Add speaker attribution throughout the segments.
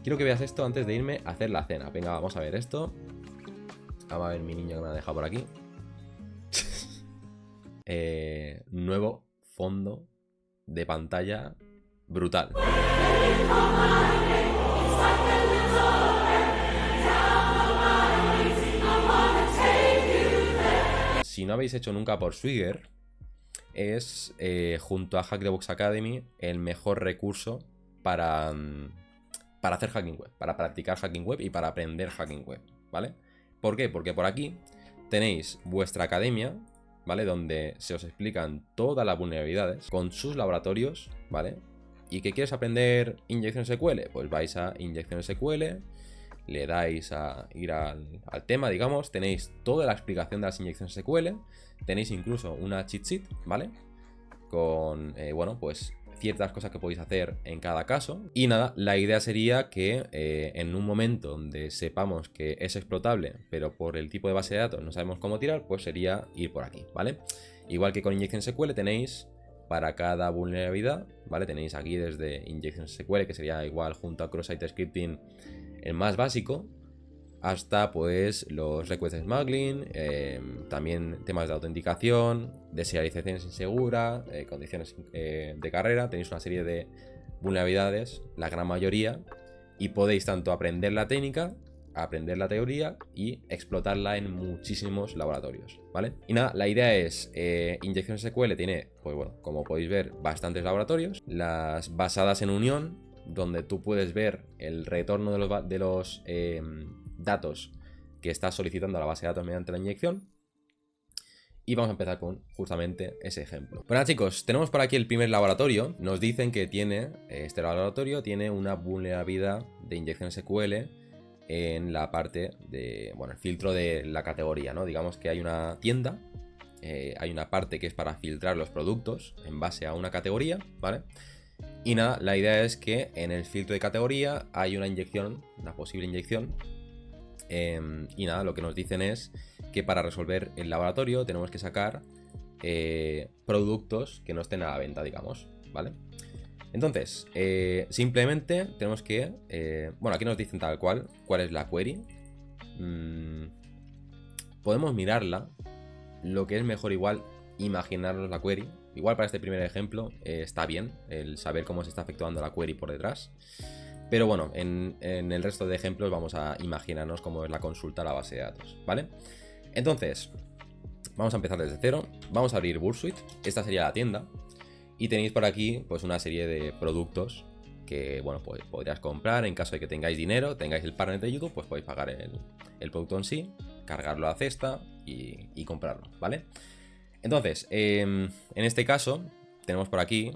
Speaker 1: Quiero que veas esto antes de irme a hacer la cena. Venga, vamos a ver esto. Vamos a ver mi niño que me ha dejado por aquí. Nuevo fondo de pantalla brutal. Si no habéis hecho nunca por Swigger, es, junto a Hack the Box Academy, el mejor recurso para hacer hacking web, para practicar hacking web y para aprender hacking web, ¿vale? ¿Por qué? Porque por aquí tenéis vuestra academia, ¿vale? Donde se os explican todas las vulnerabilidades con sus laboratorios, ¿vale? ¿Y que quieres aprender inyección SQL? Pues vais a inyección SQL, le dais a ir al tema, digamos, tenéis toda la explicación de las inyecciones SQL, tenéis incluso una cheat sheet, ¿vale? Con, bueno, pues ciertas cosas que podéis hacer en cada caso. Y nada, la idea sería que en un momento donde sepamos que es explotable, pero por el tipo de base de datos no sabemos cómo tirar, pues sería ir por aquí, ¿vale? Igual que con inyección SQL tenéis para cada vulnerabilidad, ¿vale? Tenéis aquí desde inyección SQL, que sería igual junto a cross-site scripting el más básico, hasta pues los request smuggling, también temas de autenticación, deserialización insegura, condiciones de carrera. Tenéis una serie de vulnerabilidades, la gran mayoría, y podéis tanto aprender la técnica, aprender la teoría y explotarla en muchísimos laboratorios, ¿vale? Y nada, la idea es, inyección SQL tiene, pues bueno, como podéis ver, bastantes laboratorios, las basadas en unión, donde tú puedes ver el retorno de los datos que estás solicitando a la base de datos mediante la inyección. Y vamos a empezar con justamente ese ejemplo. Bueno, chicos, tenemos por aquí el primer laboratorio. Nos dicen que este laboratorio tiene una vulnerabilidad de inyección SQL en la parte de, bueno, el filtro de la categoría, ¿no? Digamos que hay una tienda, hay una parte que es para filtrar los productos en base a una categoría, ¿vale? Y nada, la idea es que en el filtro de categoría hay una inyección, una posible inyección. Y nada, lo que nos dicen es que para resolver el laboratorio tenemos que sacar productos que no estén a la venta, digamos, ¿vale? Entonces, simplemente tenemos que... bueno, aquí nos dicen tal cual es la query. Podemos mirarla. Lo que es mejor igual imaginarnos la query. Igual para este primer ejemplo está bien el saber cómo se está efectuando la query por detrás. Pero bueno, en el resto de ejemplos vamos a imaginarnos cómo es la consulta a la base de datos, ¿vale? Entonces, vamos a empezar desde cero. Vamos a abrir Bursuit. Esta sería la tienda. Y tenéis por aquí pues una serie de productos que, bueno, pues podrías comprar en caso de que tengáis dinero, tengáis el partner de YouTube, pues podéis pagar el producto en sí, cargarlo a la cesta y comprarlo, ¿vale? Entonces, en este caso, tenemos por aquí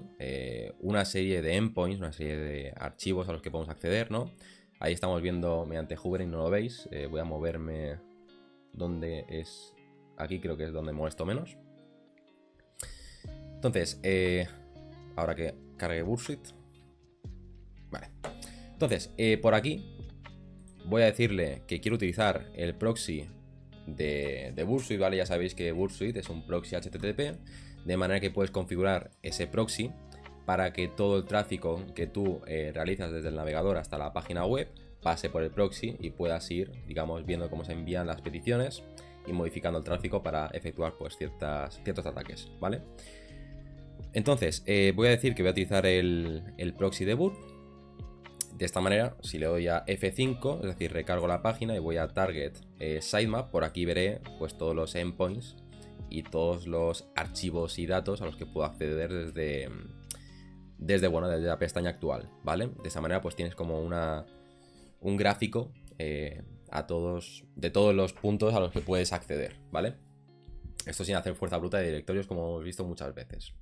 Speaker 1: una serie de endpoints, una serie de archivos a los que podemos acceder, ¿no? Ahí estamos viendo mediante hovering, no lo veis. Voy a moverme donde es... Aquí creo que es donde molesto menos. Entonces, ahora que cargue Bursuit. Vale. Entonces, por aquí voy a decirle que quiero utilizar el proxy de Bursuit, ¿vale? Ya sabéis que Bursuit es un proxy HTTP, de manera que puedes configurar ese proxy para que todo el tráfico que tú realizas desde el navegador hasta la página web pase por el proxy y puedas ir, digamos, viendo cómo se envían las peticiones y modificando el tráfico para efectuar pues ciertos ataques, ¿vale? Entonces, voy a decir que voy a utilizar el proxy de boot. De esta manera, si le doy a F5, es decir, recargo la página y voy a Target Sitemap, por aquí veré pues todos los endpoints y todos los archivos y datos a los que puedo acceder desde la pestaña actual, ¿vale? De esa manera pues tienes como un gráfico de todos los puntos a los que puedes acceder, ¿vale? Esto sin hacer fuerza bruta de directorios, como hemos visto muchas veces.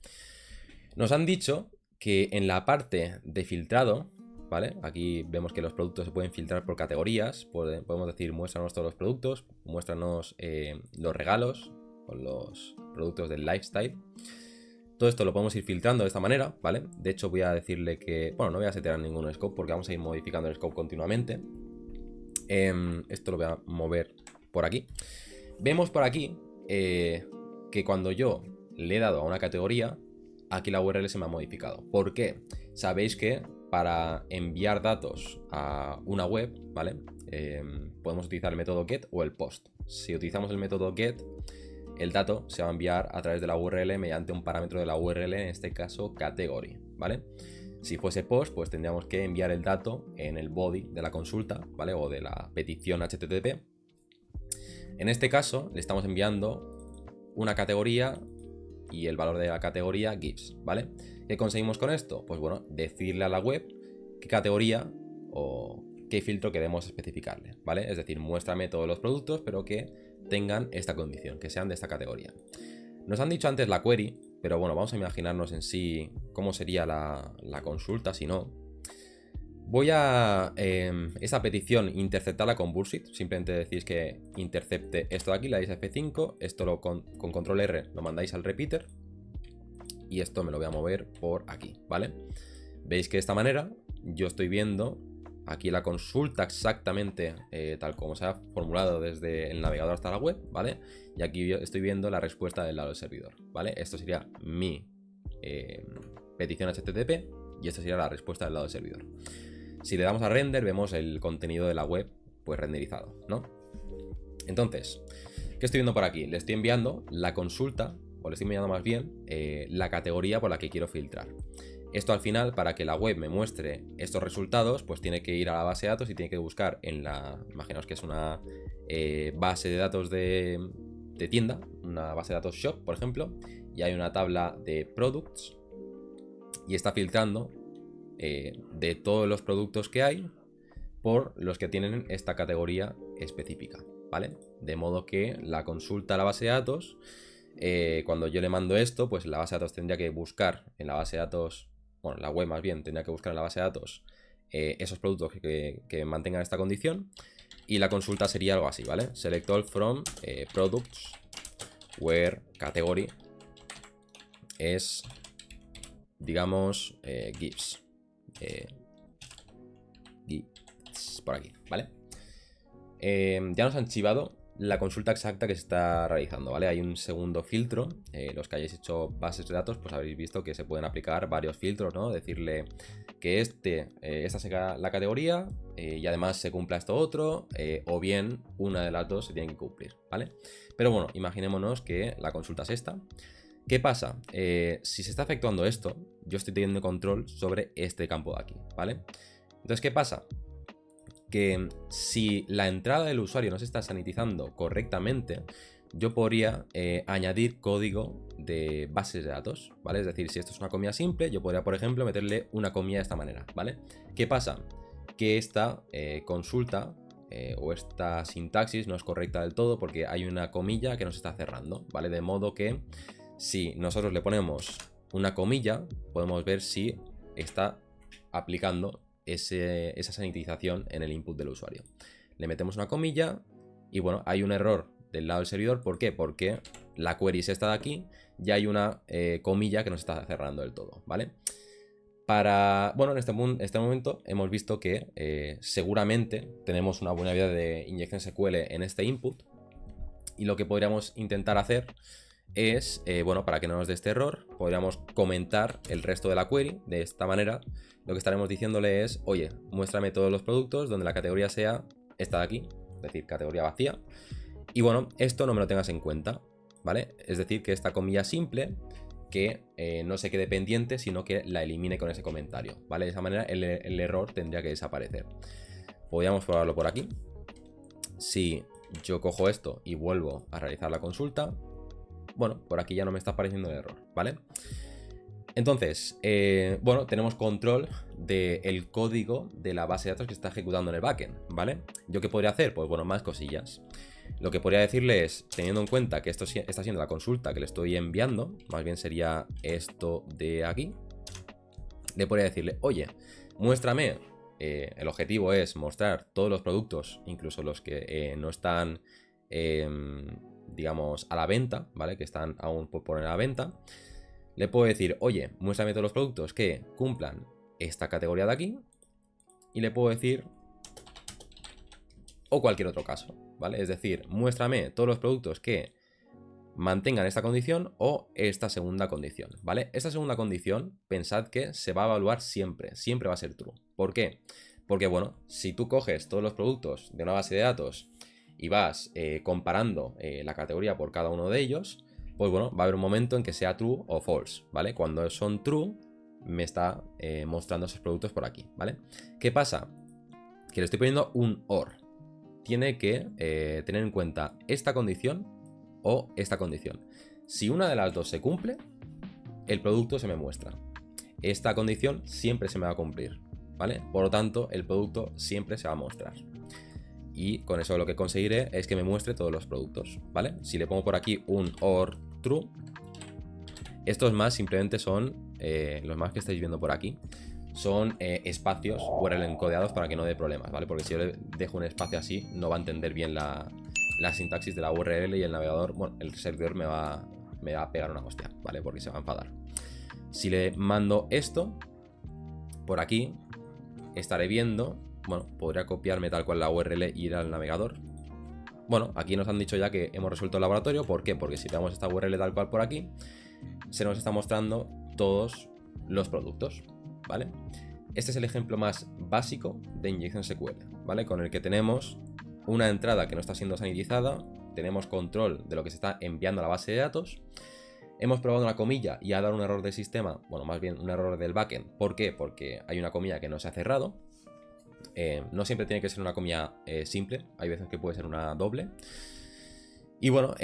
Speaker 1: Nos han dicho que en la parte de filtrado, ¿vale? Aquí vemos que los productos se pueden filtrar por categorías. Podemos decir, muéstranos todos los productos, muéstranos los regalos o los productos del lifestyle. Todo esto lo podemos ir filtrando de esta manera, ¿vale? De hecho voy a decirle que... Bueno, no voy a setear ningún scope porque vamos a ir modificando el scope continuamente. Esto lo voy a mover por aquí. Vemos por aquí que cuando yo le he dado a una categoría, aquí la URL se me ha modificado. ¿Por qué? Sabéis que para enviar datos a una web, ¿vale? Podemos utilizar el método get o el post. Si utilizamos el método get, el dato se va a enviar a través de la URL mediante un parámetro de la URL, en este caso category, ¿vale? Si fuese post, pues tendríamos que enviar el dato en el body de la consulta, ¿vale? O de la petición HTTP. En este caso, le estamos enviando una categoría y el valor de la categoría gives, ¿vale? ¿Qué conseguimos con esto? Pues bueno, decirle a la web qué categoría o qué filtro queremos especificarle, ¿vale? Es decir, muéstrame todos los productos, pero que tengan esta condición, que sean de esta categoría. Nos han dicho antes la query, pero bueno, vamos a imaginarnos en sí cómo sería la consulta si no. Voy a esta petición interceptarla con bullshit. Simplemente decís que intercepte esto de aquí, la dais a F5. Esto con control R lo mandáis al repeater. Y esto me lo voy a mover por aquí, ¿vale? Veis que de esta manera yo estoy viendo aquí la consulta exactamente tal como se ha formulado desde el navegador hasta la web, ¿vale? Y aquí estoy viendo la respuesta del lado del servidor, ¿vale? Esto sería mi petición HTTP y esta sería la respuesta del lado del servidor. Si le damos a render, vemos el contenido de la web pues renderizado, ¿no? Entonces, ¿qué estoy viendo por aquí? Le estoy enviando la consulta, o le estoy enviando más bien la categoría por la que quiero filtrar. Esto al final, para que la web me muestre estos resultados, pues tiene que ir a la base de datos y tiene que buscar en la... Imaginaos que es una base de datos de tienda, una base de datos shop, por ejemplo, y hay una tabla de products y está filtrando de todos los productos que hay por los que tienen esta categoría específica, ¿vale? De modo que la consulta a la base de datos, cuando yo le mando esto, pues la base de datos tendría que buscar en la base de datos, bueno, la web más bien tendría que buscar en la base de datos esos productos que mantengan esta condición, y la consulta sería algo así, ¿vale? Select all from products where category es, digamos, gives. Por aquí, ¿vale? Ya nos han chivado la consulta exacta que se está realizando, ¿vale? Hay un segundo filtro. Los que hayáis hecho bases de datos, pues habréis visto que se pueden aplicar varios filtros, ¿no? Decirle que esta sea la categoría y además se cumpla esto otro, o bien una de las dos se tiene que cumplir, ¿vale? Pero bueno, imaginémonos que la consulta es esta. ¿Qué pasa? Si se está efectuando esto, yo estoy teniendo control sobre este campo de aquí, ¿vale? Entonces, ¿qué pasa? Que si la entrada del usuario no se está sanitizando correctamente, yo podría añadir código de bases de datos, ¿vale? Es decir, si esto es una comilla simple, yo podría, por ejemplo, meterle una comilla de esta manera, ¿vale? ¿Qué pasa? Que esta consulta o esta sintaxis no es correcta del todo porque hay una comilla que nos está cerrando, ¿vale? De modo que si nosotros le ponemos una comilla, podemos ver si está aplicando esa sanitización en el input del usuario. Le metemos una comilla y bueno, hay un error del lado del servidor. ¿Por qué? Porque la query es esta de aquí y hay una comilla que nos está cerrando del todo, ¿vale? Bueno, en este momento hemos visto que seguramente tenemos una buena vida de inyección SQL en este input, y lo que podríamos intentar hacer es, bueno, para que no nos dé este error, podríamos comentar el resto de la query de esta manera. Lo que estaremos diciéndole es, oye, muéstrame todos los productos donde la categoría sea esta de aquí, es decir, categoría vacía. Y bueno, esto no me lo tengas en cuenta, ¿vale? Es decir, que esta comilla simple, que no se quede pendiente, sino que la elimine con ese comentario, ¿vale? De esa manera el error tendría que desaparecer. Podríamos probarlo por aquí. Si yo cojo esto y vuelvo a realizar la consulta, bueno, por aquí ya no me está apareciendo el error, ¿vale? Entonces, bueno, tenemos control del código de la base de datos que está ejecutando en el backend, ¿vale? ¿Yo qué podría hacer? Pues bueno, más cosillas. Lo que podría decirle es, teniendo en cuenta que esto está siendo la consulta que le estoy enviando, más bien sería esto de aquí, le podría decirle, oye, muéstrame, el objetivo es mostrar todos los productos, incluso los que no están, digamos, a la venta, ¿vale? Que están aún por poner a la venta. Le puedo decir, oye, muéstrame todos los productos que cumplan esta categoría de aquí. Y le puedo decir, o cualquier otro caso, ¿vale? Es decir, muéstrame todos los productos que mantengan esta condición o esta segunda condición, ¿vale? Esta segunda condición, pensad que se va a evaluar siempre, siempre va a ser true. ¿Por qué? Porque, bueno, si tú coges todos los productos de una base de datos y vas comparando la categoría por cada uno de ellos, pues bueno, va a haber un momento en que sea true o false, ¿vale? Cuando son true, me está mostrando esos productos por aquí, ¿vale? ¿Qué pasa? Que le estoy poniendo un OR. Tiene que tener en cuenta esta condición o esta condición. Si una de las dos se cumple, el producto se me muestra. Esta condición siempre se me va a cumplir, ¿vale? Por lo tanto, el producto siempre se va a mostrar. Y con eso lo que conseguiré es que me muestre todos los productos, ¿vale? Si le pongo por aquí un OR true, estos más simplemente son, los más que estáis viendo por aquí, son espacios URL encodeados para que no dé problemas, ¿vale? Porque si yo le dejo un espacio así, no va a entender bien la sintaxis de la URL y el navegador, bueno, el servidor me va a pegar una hostia, ¿vale? Porque se va a enfadar. Si le mando esto, por aquí, estaré viendo, bueno, podría copiarme tal cual la URL e ir al navegador. Bueno, aquí nos han dicho ya que hemos resuelto el laboratorio. ¿Por qué? Porque si tenemos esta URL tal cual por aquí, se nos está mostrando todos los productos, ¿vale? Este es el ejemplo más básico de inyección SQL, ¿vale? Con el que tenemos una entrada que no está siendo sanitizada, tenemos control de lo que se está enviando a la base de datos, hemos probado una comilla y ha dado un error del sistema, bueno, más bien un error del backend. ¿Por qué? Porque hay una comilla que no se ha cerrado. No siempre tiene que ser una comilla simple, hay veces que puede ser una doble. Y bueno,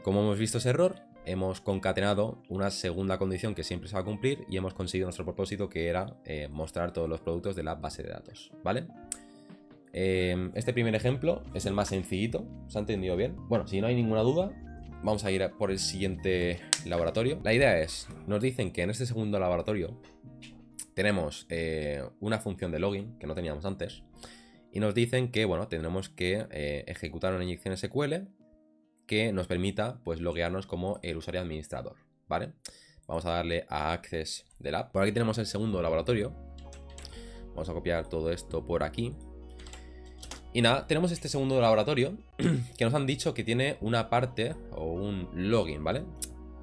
Speaker 1: como hemos visto ese error, hemos concatenado una segunda condición que siempre se va a cumplir y hemos conseguido nuestro propósito, que era mostrar todos los productos de la base de datos, ¿vale? Este primer ejemplo es el más sencillito, ¿se ha entendido bien? Bueno, si no hay ninguna duda, vamos a ir por el siguiente laboratorio. La idea es, nos dicen que en este segundo laboratorio tenemos una función de login que no teníamos antes y nos dicen que, bueno, tendremos que ejecutar una inyección SQL que nos permita, pues, loguearnos como el usuario administrador, ¿vale? Vamos a darle a Access del app. Por aquí tenemos el segundo laboratorio. Vamos a copiar todo esto por aquí. Y nada, tenemos este segundo laboratorio que nos han dicho que tiene una parte o un login, ¿vale?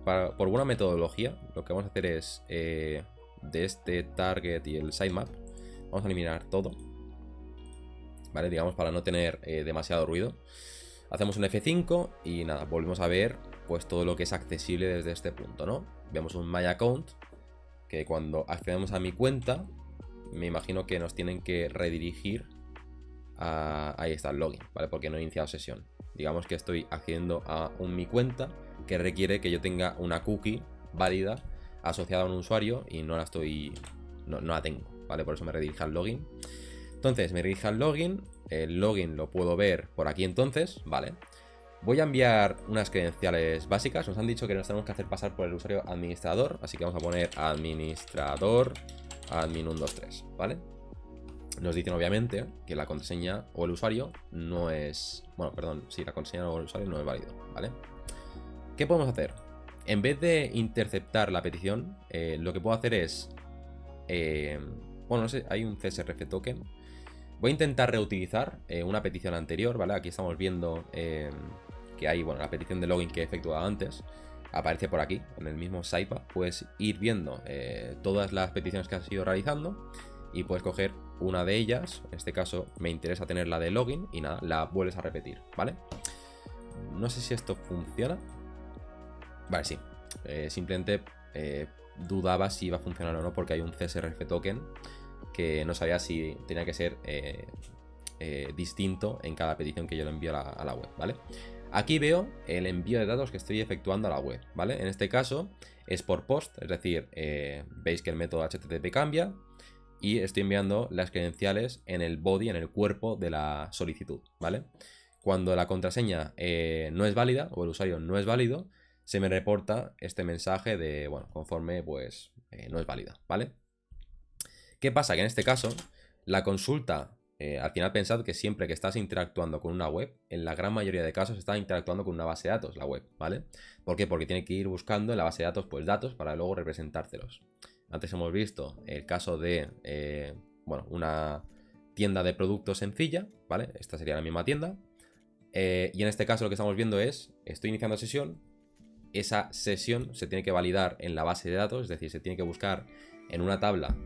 Speaker 1: Por buena metodología, lo que vamos a hacer es de este target y el sitemap, vamos a eliminar todo, ¿vale? Digamos, para no tener demasiado ruido. Hacemos un F5 y nada, volvemos a ver pues todo lo que es accesible desde este punto, ¿no? Vemos un My Account, que cuando accedemos a mi cuenta, me imagino que nos tienen que redirigir ahí está el login, ¿vale? Porque no he iniciado sesión. Digamos que estoy accediendo a mi cuenta que requiere que yo tenga una cookie válida asociada a un usuario y no la tengo, ¿vale? Por eso me redirige al login. Entonces me dirige al login, el login lo puedo ver por aquí entonces, ¿vale? Voy a enviar unas credenciales básicas. Nos han dicho que nos tenemos que hacer pasar por el usuario administrador, así que vamos a poner administrador admin123, ¿vale? Nos dicen obviamente que la contraseña o el usuario no es... Bueno, perdón, sí, la contraseña o el usuario no es válido, ¿vale? ¿Qué podemos hacer? En vez de interceptar la petición, lo que puedo hacer es... bueno, no sé, hay un CSRF token. Voy a intentar reutilizar una petición anterior, ¿vale? Aquí estamos viendo que hay, bueno, la petición de login que he efectuado antes. Aparece por aquí, en el mismo sitemap. Puedes ir viendo todas las peticiones que has ido realizando y puedes coger una de ellas. En este caso me interesa tener la de login y nada, la vuelves a repetir, ¿vale? No sé si esto funciona. Vale, sí. Simplemente dudaba si iba a funcionar o no porque hay un CSRF token que no sabía si tenía que ser distinto en cada petición que yo le envío a la web, ¿vale? Aquí veo el envío de datos que estoy efectuando a la web, ¿vale? En este caso es por post, es decir, veis que el método HTTP cambia y estoy enviando las credenciales en el body, en el cuerpo de la solicitud, ¿vale? Cuando la contraseña no es válida o el usuario no es válido, se me reporta este mensaje de, bueno, conforme pues no es válida, ¿vale? ¿Qué pasa? Que en este caso, la consulta, al final pensad que siempre que estás interactuando con una web, en la gran mayoría de casos está interactuando con una base de datos, la web, ¿vale? ¿Por qué? Porque tiene que ir buscando en la base de datos, pues datos para luego representártelos. Antes hemos visto el caso de, bueno, una tienda de productos sencilla, ¿vale? Esta sería la misma tienda. Y en este caso lo que estamos viendo es, estoy iniciando sesión, esa sesión se tiene que validar en la base de datos, es decir, se tiene que buscar en una tabla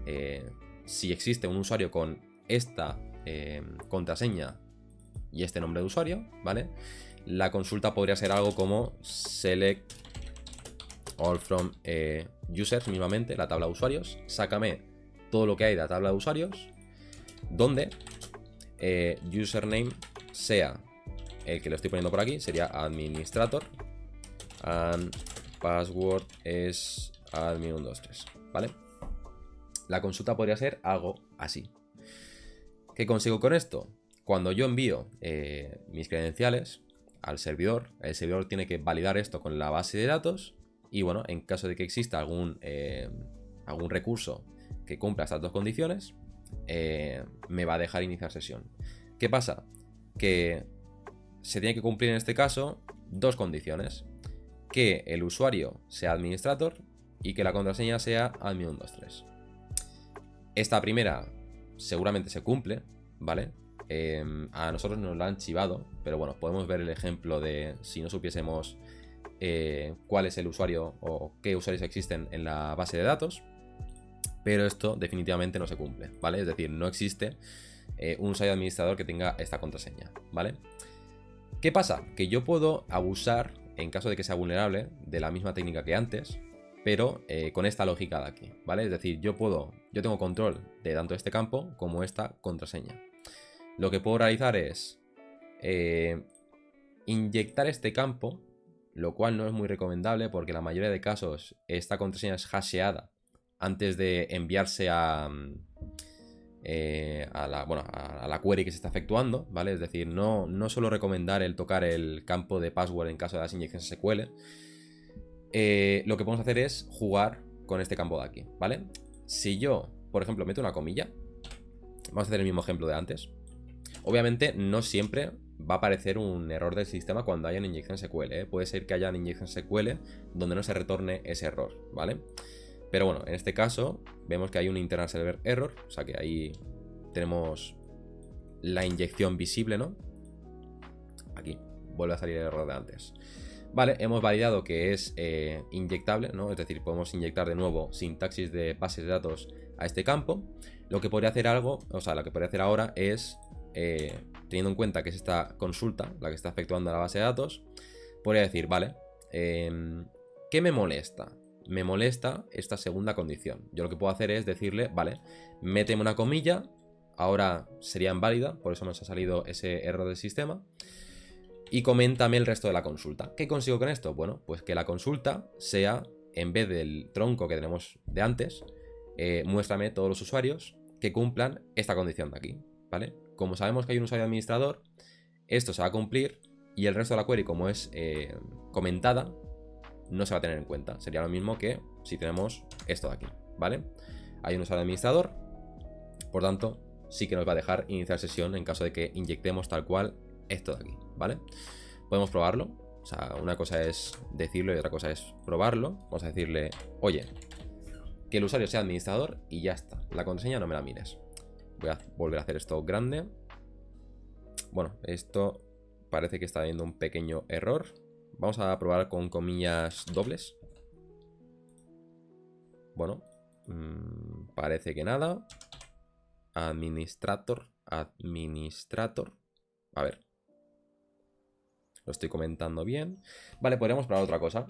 Speaker 1: si existe un usuario con esta contraseña y este nombre de usuario, ¿vale? La consulta podría ser algo como select all from users, mismamente, la tabla de usuarios. Sácame todo lo que hay de la tabla de usuarios, donde username sea el que le estoy poniendo por aquí, sería administrator, and password es admin123, ¿vale? La consulta podría ser algo así. ¿Qué consigo con esto? Cuando yo envío mis credenciales al servidor, el servidor tiene que validar esto con la base de datos y bueno, en caso de que exista algún recurso que cumpla estas dos condiciones, me va a dejar iniciar sesión. ¿Qué pasa? Que se tiene que cumplir en este caso dos condiciones: que el usuario sea administrator y que la contraseña sea admin123. Esta primera seguramente se cumple, ¿vale? A nosotros nos la han chivado, pero bueno, podemos ver el ejemplo de si no supiésemos cuál es el usuario o qué usuarios existen en la base de datos. Pero esto definitivamente no se cumple, ¿vale? Es decir, no existe un usuario administrador que tenga esta contraseña, ¿vale? ¿Qué pasa? Que yo puedo abusar, en caso de que sea vulnerable, de la misma técnica que antes, pero con esta lógica de aquí, ¿vale? Es decir, yo tengo control de tanto este campo como esta contraseña. Lo que puedo realizar es inyectar este campo, lo cual no es muy recomendable porque en la mayoría de casos esta contraseña es hasheada antes de enviarse a la query que se está efectuando, ¿vale? Es decir, no suelo recomendar el tocar el campo de password en caso de las inyecciones SQL. Lo que podemos hacer es jugar con este campo de aquí, ¿vale? Si yo, por ejemplo, meto una comilla, vamos a hacer el mismo ejemplo de antes. Obviamente no siempre va a aparecer un error del sistema cuando haya una inyección SQL, ¿eh? Puede ser que haya una inyección SQL donde no se retorne ese error, ¿vale? Pero bueno, en este caso vemos que hay un internal server error, o sea que ahí tenemos la inyección visible, ¿no? Aquí vuelve a salir el error de antes. Vale, hemos validado que es inyectable, ¿no? Es decir, podemos inyectar de nuevo sintaxis de bases de datos a este campo. Lo que podría hacer lo que podría hacer ahora es, teniendo en cuenta que es esta consulta la que está efectuando la base de datos, podría decir, vale, ¿qué me molesta? Me molesta esta segunda condición. Yo lo que puedo hacer es decirle, vale, méteme una comilla, ahora sería inválida, por eso nos ha salido ese error del sistema, y coméntame el resto de la consulta. ¿Qué consigo con esto? Bueno, pues que la consulta sea, en vez del tronco que tenemos de antes, muéstrame todos los usuarios que cumplan esta condición de aquí, ¿vale? Como sabemos que hay un usuario administrador, esto se va a cumplir y el resto de la query, como es comentada, no se va a tener en cuenta. Sería lo mismo que si tenemos esto de aquí, ¿vale? Hay un usuario administrador, por tanto, sí que nos va a dejar iniciar sesión en caso de que inyectemos tal cual esto de aquí, ¿vale? Podemos probarlo. O sea, una cosa es decirlo y otra cosa es probarlo. Vamos a decirle, oye, que el usuario sea administrador y ya está. La contraseña no me la mires. Voy a volver a hacer esto grande. Bueno, esto parece que está habiendo un pequeño error. Vamos a probar con comillas dobles. Bueno, parece que nada. Administrator. A ver. Lo estoy comentando bien. Vale, podríamos probar otra cosa.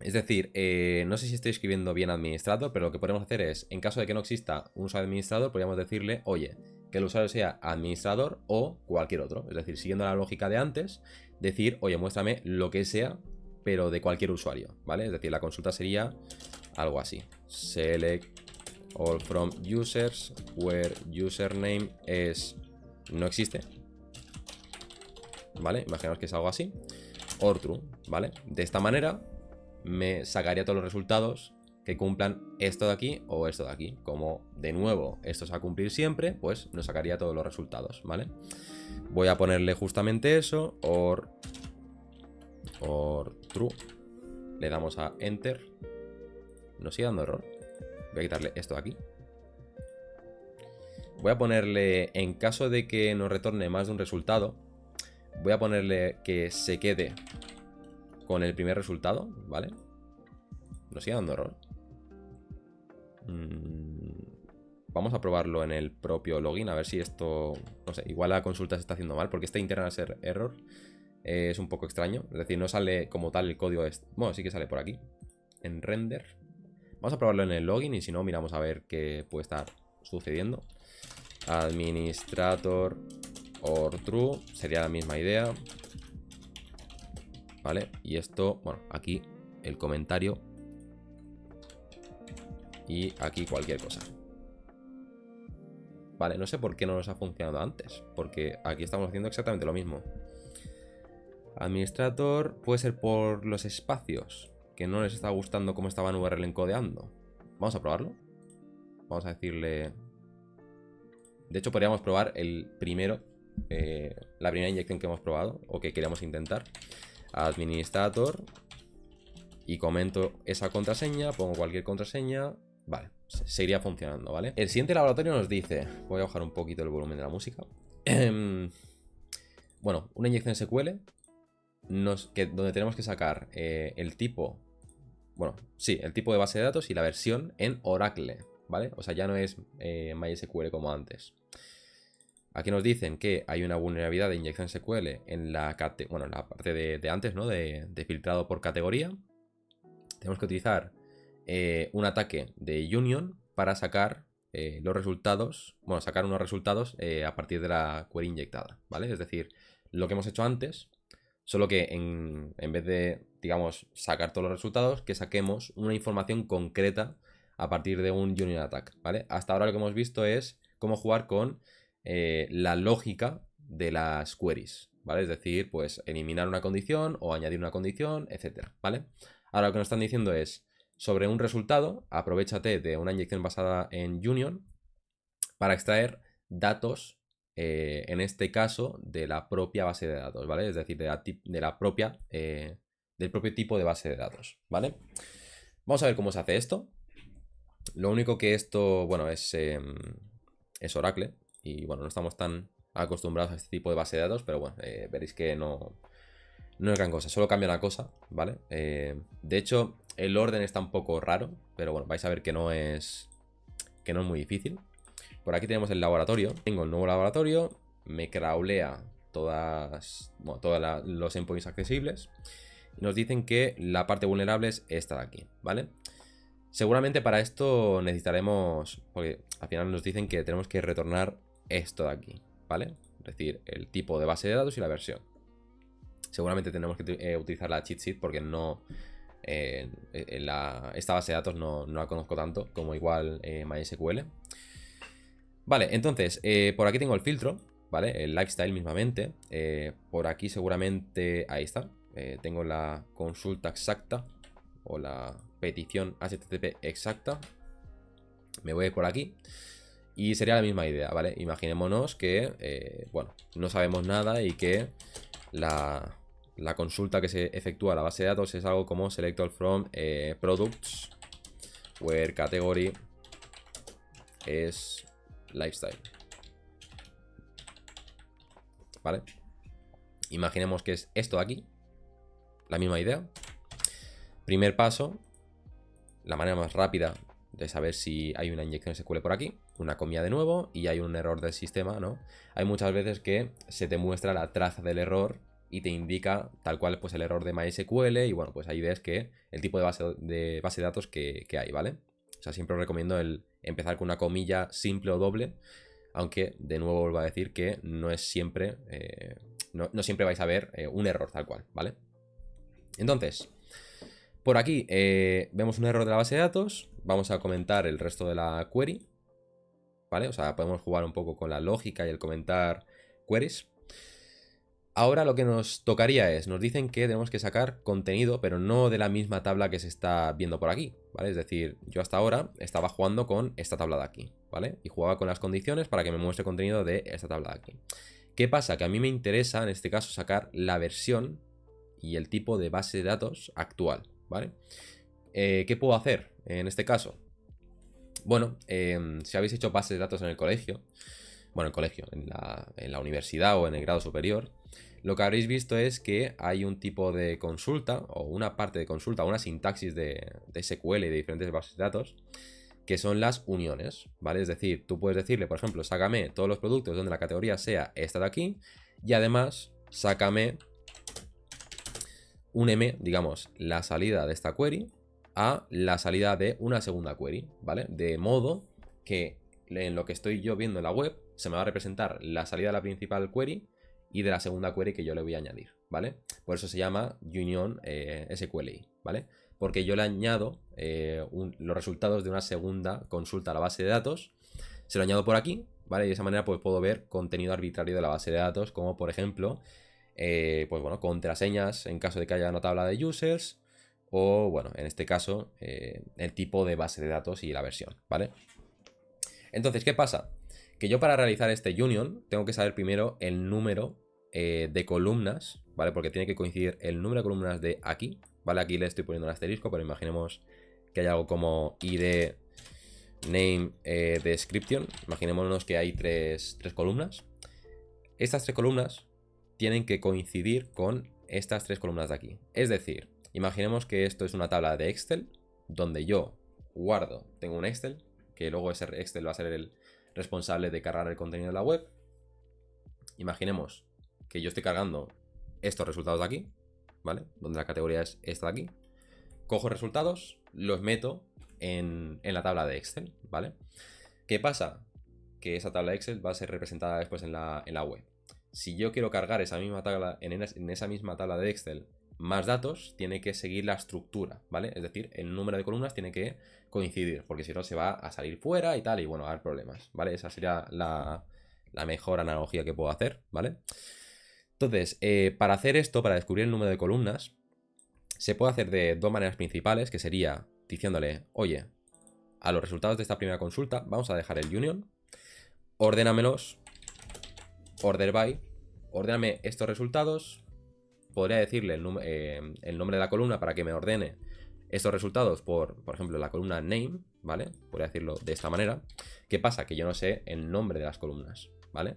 Speaker 1: Es decir, no sé si estoy escribiendo bien administrador, pero lo que podemos hacer es, en caso de que no exista un usuario administrador, podríamos decirle, oye, que el usuario sea administrador o cualquier otro. Es decir, siguiendo la lógica de antes, decir, oye, muéstrame lo que sea, pero de cualquier usuario, ¿vale? Es decir, la consulta sería algo así. Select all from users where username no existe, ¿vale? Imaginaos que es algo así. Or true, ¿vale? De esta manera me sacaría todos los resultados que cumplan esto de aquí o esto de aquí. Como de nuevo esto se va a cumplir siempre, pues nos sacaría todos los resultados, ¿vale? Voy a ponerle justamente eso, or true. Le damos a enter. Nos sigue dando error. Voy a quitarle esto de aquí. Voy a ponerle, en caso de que nos retorne más de un resultado, voy a ponerle que se quede con el primer resultado, ¿vale? Nos sigue dando error. Vamos a probarlo en el propio login, a ver si esto... No sé, igual la consulta se está haciendo mal, porque este internal error es un poco extraño. Es decir, no sale como tal el código... Bueno, sí que sale por aquí, en render. Vamos a probarlo en el login y si no, miramos a ver qué puede estar sucediendo. Administrator or true, sería la misma idea. Vale, y esto, bueno, aquí el comentario. Y aquí cualquier cosa. Vale, no sé por qué no nos ha funcionado antes, porque aquí estamos haciendo exactamente lo mismo. Administrator puede ser por los espacios, que no les está gustando cómo estaban URL encodeando. Vamos a probarlo. Vamos a decirle... De hecho, podríamos probar el primero, la primera inyección que hemos probado, o que queríamos intentar. Administrator. Y comento esa contraseña, pongo cualquier contraseña. Vale, se iría funcionando, ¿vale? El siguiente laboratorio nos dice... Voy a bajar un poquito el volumen de la música. Bueno, una inyección SQL donde tenemos que sacar el tipo... Bueno, sí, el tipo de base de datos y la versión en Oracle, ¿vale? O sea, ya no es MySQL como antes. Aquí nos dicen que hay una vulnerabilidad de inyección SQL en la parte de antes, ¿no? De filtrado por categoría. Tenemos que utilizar un ataque de Union para sacar los resultados, bueno, sacar unos resultados a partir de la query inyectada, ¿vale? Es decir, lo que hemos hecho antes, solo que en vez de, digamos, sacar todos los resultados, que saquemos una información concreta a partir de un Union attack, ¿vale? Hasta ahora lo que hemos visto es cómo jugar con la lógica de las queries, ¿vale? Es decir, pues eliminar una condición o añadir una condición, etcétera, ¿vale? Ahora lo que nos están diciendo es, sobre un resultado, aprovéchate de una inyección basada en Union para extraer datos, en este caso, de la propia base de datos, ¿vale? Es decir, del propio tipo de base de datos, ¿vale? Vamos a ver cómo se hace esto. Lo único que esto, bueno, es Oracle y, bueno, no estamos tan acostumbrados a este tipo de base de datos, pero bueno, veréis que no es gran cosa, solo cambia una cosa, ¿vale? De hecho, el orden está un poco raro, pero bueno, vais a ver que no es muy difícil. Por aquí tenemos el laboratorio. Tengo el nuevo laboratorio, me crawlea todos los endpoints accesibles y nos dicen que la parte vulnerable es esta de aquí, ¿vale? Seguramente para esto necesitaremos, porque al final nos dicen que tenemos que retornar esto de aquí, ¿vale? Es decir, el tipo de base de datos y la versión. Seguramente tenemos que utilizar la cheat sheet porque no... esta base de datos no la conozco tanto como igual MySQL. Vale, entonces, por aquí tengo el filtro, ¿vale? El lifestyle mismamente. Por aquí seguramente... Ahí está. Tengo la consulta exacta o la petición HTTP exacta. Me voy por aquí. Y sería la misma idea, ¿vale? Imaginémonos que, bueno, no sabemos nada y que la consulta que se efectúa a la base de datos es algo como select all from products where category es lifestyle, ¿vale? Imaginemos que es esto de aquí, la misma idea. Primer paso, la manera más rápida de saber si hay una inyección SQL por aquí, una comilla de nuevo y hay un error del sistema, ¿no? Hay muchas veces que se te muestra la traza del error y te indica tal cual pues el error de MySQL y bueno, pues ahí ves que el tipo de base de datos que hay, ¿vale? O sea, siempre os recomiendo el empezar con una comilla simple o doble, aunque de nuevo vuelvo a decir que no es siempre, no siempre vais a ver un error tal cual, ¿vale? Entonces, por aquí vemos un error de la base de datos, vamos a comentar el resto de la query, ¿vale? O sea, podemos jugar un poco con la lógica y el comentar queries. Ahora lo que nos tocaría es, nos dicen que tenemos que sacar contenido, pero no de la misma tabla que se está viendo por aquí, ¿vale? Es decir, yo hasta ahora estaba jugando con esta tabla de aquí, ¿vale? Y jugaba con las condiciones para que me muestre contenido de esta tabla de aquí. ¿Qué pasa? Que a mí me interesa, en este caso, sacar la versión y el tipo de base de datos actual, ¿vale? ¿Qué puedo hacer en este caso? Bueno, si habéis hecho bases de datos en el colegio, bueno, en el colegio, en la universidad o en el grado superior, lo que habréis visto es que hay un tipo de consulta, o una parte de consulta, una sintaxis de SQL y de diferentes bases de datos, que son las uniones, ¿vale? Es decir, tú puedes decirle, por ejemplo, sácame todos los productos donde la categoría sea esta de aquí, y además, sácame un M, digamos, la salida de esta query a la salida de una segunda query, ¿vale? De modo que en lo que estoy yo viendo en la web se me va a representar la salida de la principal query y de la segunda query que yo le voy a añadir, ¿vale? Por eso se llama Union SQLi, ¿vale? Porque yo le añado los resultados de una segunda consulta a la base de datos, se lo añado por aquí, ¿vale? Y de esa manera pues puedo ver contenido arbitrario de la base de datos, como por ejemplo, pues bueno, contraseñas en caso de que haya una tabla de users, o bueno, en este caso, el tipo de base de datos y la versión, ¿vale? Entonces, ¿qué pasa? Que yo para realizar este union tengo que saber primero el número de columnas, ¿vale? Porque tiene que coincidir el número de columnas de aquí, ¿vale? Aquí le estoy poniendo un asterisco, pero imaginemos que hay algo como id name description. Imaginémonos que hay tres columnas. Estas tres columnas tienen que coincidir con estas tres columnas de aquí. Es decir, imaginemos que esto es una tabla de Excel, donde yo guardo, tengo un Excel, que luego ese Excel va a ser el responsable de cargar el contenido de la web. Imaginemos que yo estoy cargando estos resultados de aquí, ¿vale? Donde la categoría es esta de aquí. Cojo resultados, los meto en la tabla de Excel, ¿vale? ¿Qué pasa? Que esa tabla de Excel va a ser representada después en la web. Si yo quiero cargar esa misma tabla, en esa misma tabla de Excel más datos, tiene que seguir la estructura, ¿vale? Es decir, el número de columnas tiene que coincidir, porque si no se va a salir fuera y tal, y bueno, a haber problemas, ¿vale? Esa sería la mejor analogía que puedo hacer, ¿vale? Entonces, para hacer esto, para descubrir el número de columnas, se puede hacer de dos maneras principales, que sería diciéndole, oye, a los resultados de esta primera consulta vamos a dejar el union, ordénamelos, order by, ordéname estos resultados. Podría decirle el nombre de la columna para que me ordene estos resultados por ejemplo, la columna name, ¿vale? Podría decirlo de esta manera. ¿Qué pasa? Que yo no sé el nombre de las columnas, ¿vale?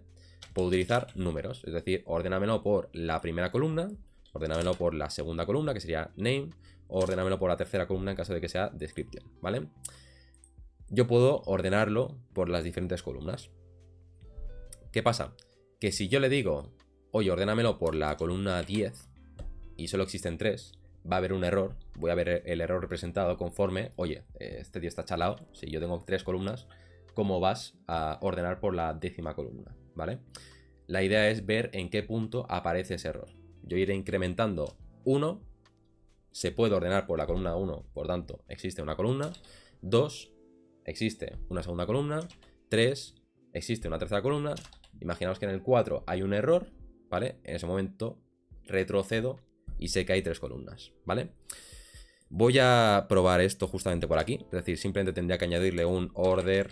Speaker 1: Puedo utilizar números, es decir, ordénamelo por la primera columna, ordénamelo por la segunda columna, que sería name, o ordénamelo por la tercera columna en caso de que sea description, ¿vale? Yo puedo ordenarlo por las diferentes columnas. ¿Qué pasa? Que si yo le digo, oye, ordénamelo por la columna 10 y solo existen 3, va a haber un error. Voy a ver el error representado conforme, oye, este tío está chalado. Si yo tengo 3 columnas, ¿cómo vas a ordenar por la 10ª columna? ¿Vale? La idea es ver en qué punto aparece ese error. Yo iré incrementando 1, se puede ordenar por la columna 1, por tanto, existe una columna. 2, existe una segunda columna. 3, existe una tercera columna. Imaginaos que en el 4 hay un error, ¿vale? En ese momento retrocedo y sé que hay 3 columnas, ¿vale? Voy a probar esto justamente por aquí. Es decir, simplemente tendría que añadirle un order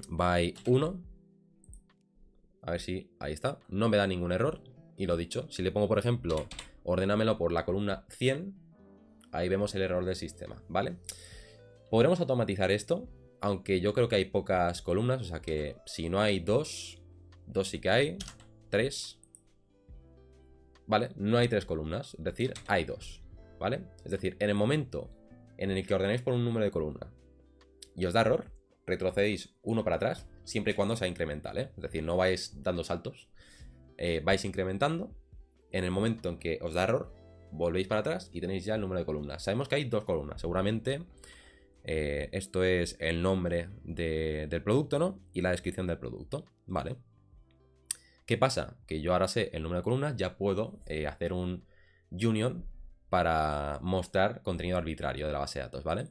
Speaker 1: by 1. A ver si ahí está. No me da ningún error. Y lo dicho, si le pongo, por ejemplo, ordénamelo por la columna 100, ahí vemos el error del sistema, ¿vale? Podremos automatizar esto, aunque yo creo que hay pocas columnas. O sea que si no hay 2 sí que hay, 3, ¿vale? No hay 3 columnas, es decir, hay 2, ¿vale? Es decir, en el momento en el que ordenáis por un número de columna y os da error, retrocedéis 1 para atrás, siempre y cuando sea incremental, ¿eh? Es decir, no vais dando saltos, vais incrementando. En el momento en que os da error, volvéis para atrás y tenéis ya el número de columnas. Sabemos que hay 2 columnas, seguramente esto es el nombre del producto, ¿no? Y la descripción del producto, ¿vale? ¿Qué pasa? Que yo ahora sé el número de columnas, ya puedo hacer un union para mostrar contenido arbitrario de la base de datos, ¿vale?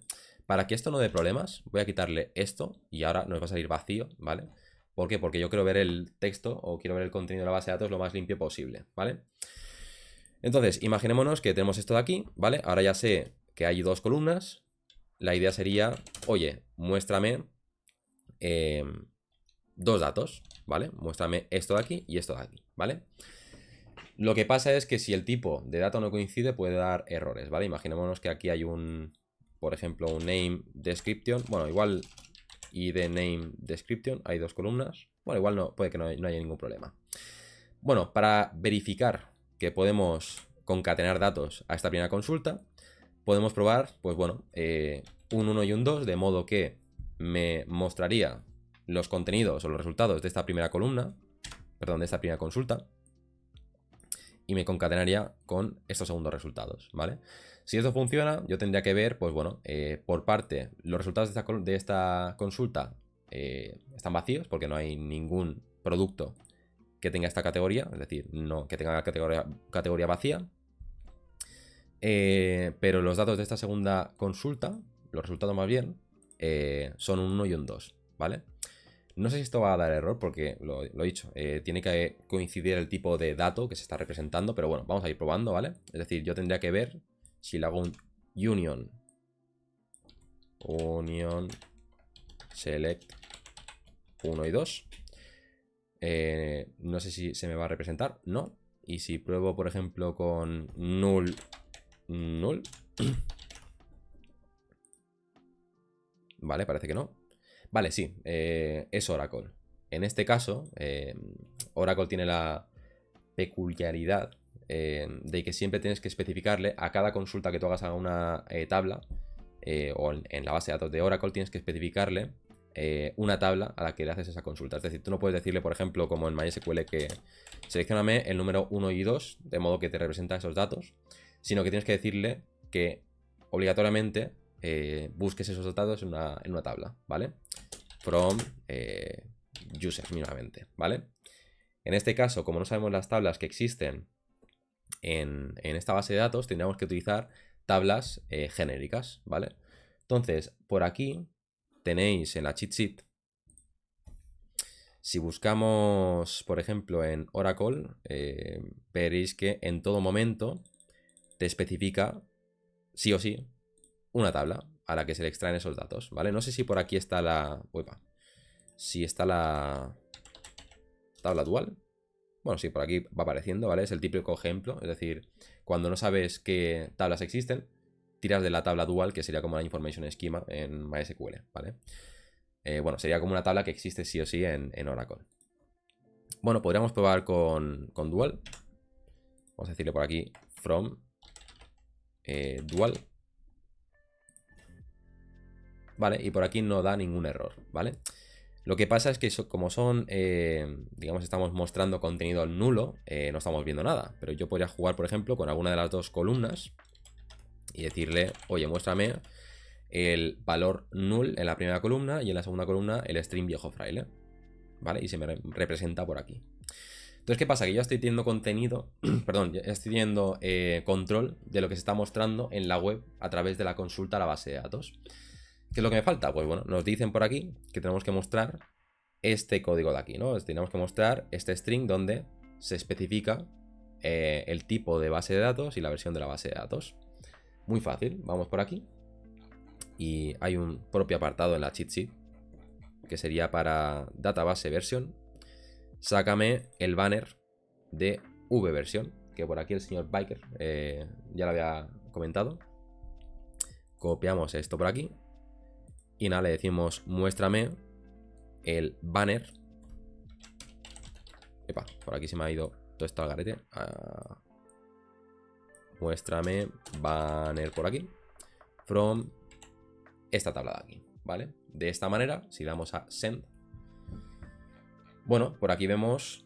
Speaker 1: Para que esto no dé problemas, voy a quitarle esto y ahora nos va a salir vacío, ¿vale? ¿Por qué? Porque yo quiero ver el texto o quiero ver el contenido de la base de datos lo más limpio posible, ¿vale? Entonces, imaginémonos que tenemos esto de aquí, ¿vale? Ahora ya sé que hay 2 columnas. La idea sería, oye, muéstrame 2 datos, ¿vale? Muéstrame esto de aquí y esto de aquí, ¿vale? Lo que pasa es que si el tipo de dato no coincide puede dar errores, ¿vale? Imaginémonos que aquí hay por ejemplo, un name description. Bueno, igual id name description, hay 2 columnas. Bueno, igual no, puede que no haya ningún problema. Bueno, para verificar que podemos concatenar datos a esta primera consulta, podemos probar, pues bueno, un 1 y un 2, de modo que me mostraría los contenidos o los resultados de esta primera columna, perdón, de esta primera consulta, y me concatenaría con estos segundos resultados, ¿vale? Si esto funciona, yo tendría que ver, pues bueno, por parte, los resultados de esta consulta están vacíos porque no hay ningún producto que tenga esta categoría, es decir, no que tenga la categoría vacía. Pero los datos de esta segunda consulta, los resultados más bien, son un 1 y un 2, ¿vale? No sé si esto va a dar error porque, lo he dicho, tiene que coincidir el tipo de dato que se está representando, pero bueno, vamos a ir probando, ¿vale? Es decir, yo tendría que ver si le hago un union select 1 y 2. No sé si se me va a representar, no. Y si pruebo, por ejemplo, con null. Vale, parece que no. Vale, sí, es Oracle. En este caso, Oracle tiene la peculiaridad de que siempre tienes que especificarle a cada consulta que tú hagas a una tabla o en la base de datos de Oracle, tienes que especificarle una tabla a la que le haces esa consulta. Es decir, tú no puedes decirle, por ejemplo, como en MySQL, que seleccioname el número 1 y 2, de modo que te representa esos datos, sino que tienes que decirle que obligatoriamente busques esos datos en una tabla, ¿vale? From user mínimamente, ¿vale? En este caso, como no sabemos las tablas que existen en esta base de datos, tendríamos que utilizar tablas genéricas, ¿vale? Entonces, por aquí tenéis en la cheat sheet, si buscamos, por ejemplo, en Oracle, veréis que en todo momento te especifica, sí o sí, una tabla a la que se le extraen esos datos, ¿vale? No sé si por aquí está la... Uepa, si está la tabla dual. Bueno, sí, por aquí va apareciendo, ¿vale? Es el típico ejemplo, es decir, cuando no sabes qué tablas existen, tiras de la tabla dual, que sería como la information schema en MySQL, ¿vale? Bueno, sería como una tabla que existe sí o sí en Oracle. Bueno, podríamos probar con dual. Vamos a decirle por aquí from dual. Vale, y por aquí no da ningún error, ¿vale? Lo que pasa es que como son, digamos, estamos mostrando contenido nulo, no estamos viendo nada. Pero yo podría jugar, por ejemplo, con alguna de las dos columnas y decirle, oye, muéstrame el valor null en la primera columna y en la segunda columna el string viejo fraile, ¿vale? Y se me representa por aquí. Entonces, ¿qué pasa? Que yo estoy teniendo contenido, perdón, ya estoy teniendo control de lo que se está mostrando en la web a través de la consulta a la base de datos. ¿Qué es lo que me falta? Pues bueno, nos dicen por aquí que tenemos que mostrar este código de aquí, ¿no? Tenemos que mostrar este string donde se especifica el tipo de base de datos y la versión de la base de datos. Muy fácil, vamos por aquí. Y hay un propio apartado en la cheat sheet que sería para database version. Sácame el banner de vversion, que por aquí el señor Biker ya lo había comentado. Copiamos esto por aquí. Y nada, le decimos muéstrame el banner. Epa, por aquí se me ha ido todo esto al garete. Muéstrame banner por aquí. From esta tabla de aquí, ¿vale? De esta manera, si damos a send, bueno, por aquí vemos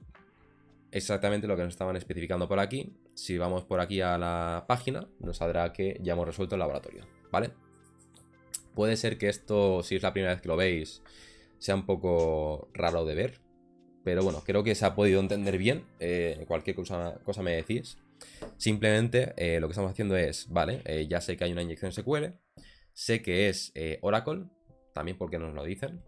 Speaker 1: exactamente lo que nos estaban especificando por aquí. Si vamos por aquí a la página, nos saldrá que ya hemos resuelto el laboratorio, ¿vale? Puede ser que esto, si es la primera vez que lo veis, sea un poco raro de ver, pero bueno, creo que se ha podido entender bien. Cualquier cosa me decís. Simplemente lo que estamos haciendo es, vale, ya sé que hay una inyección SQL, sé que es Oracle, también porque nos lo dicen.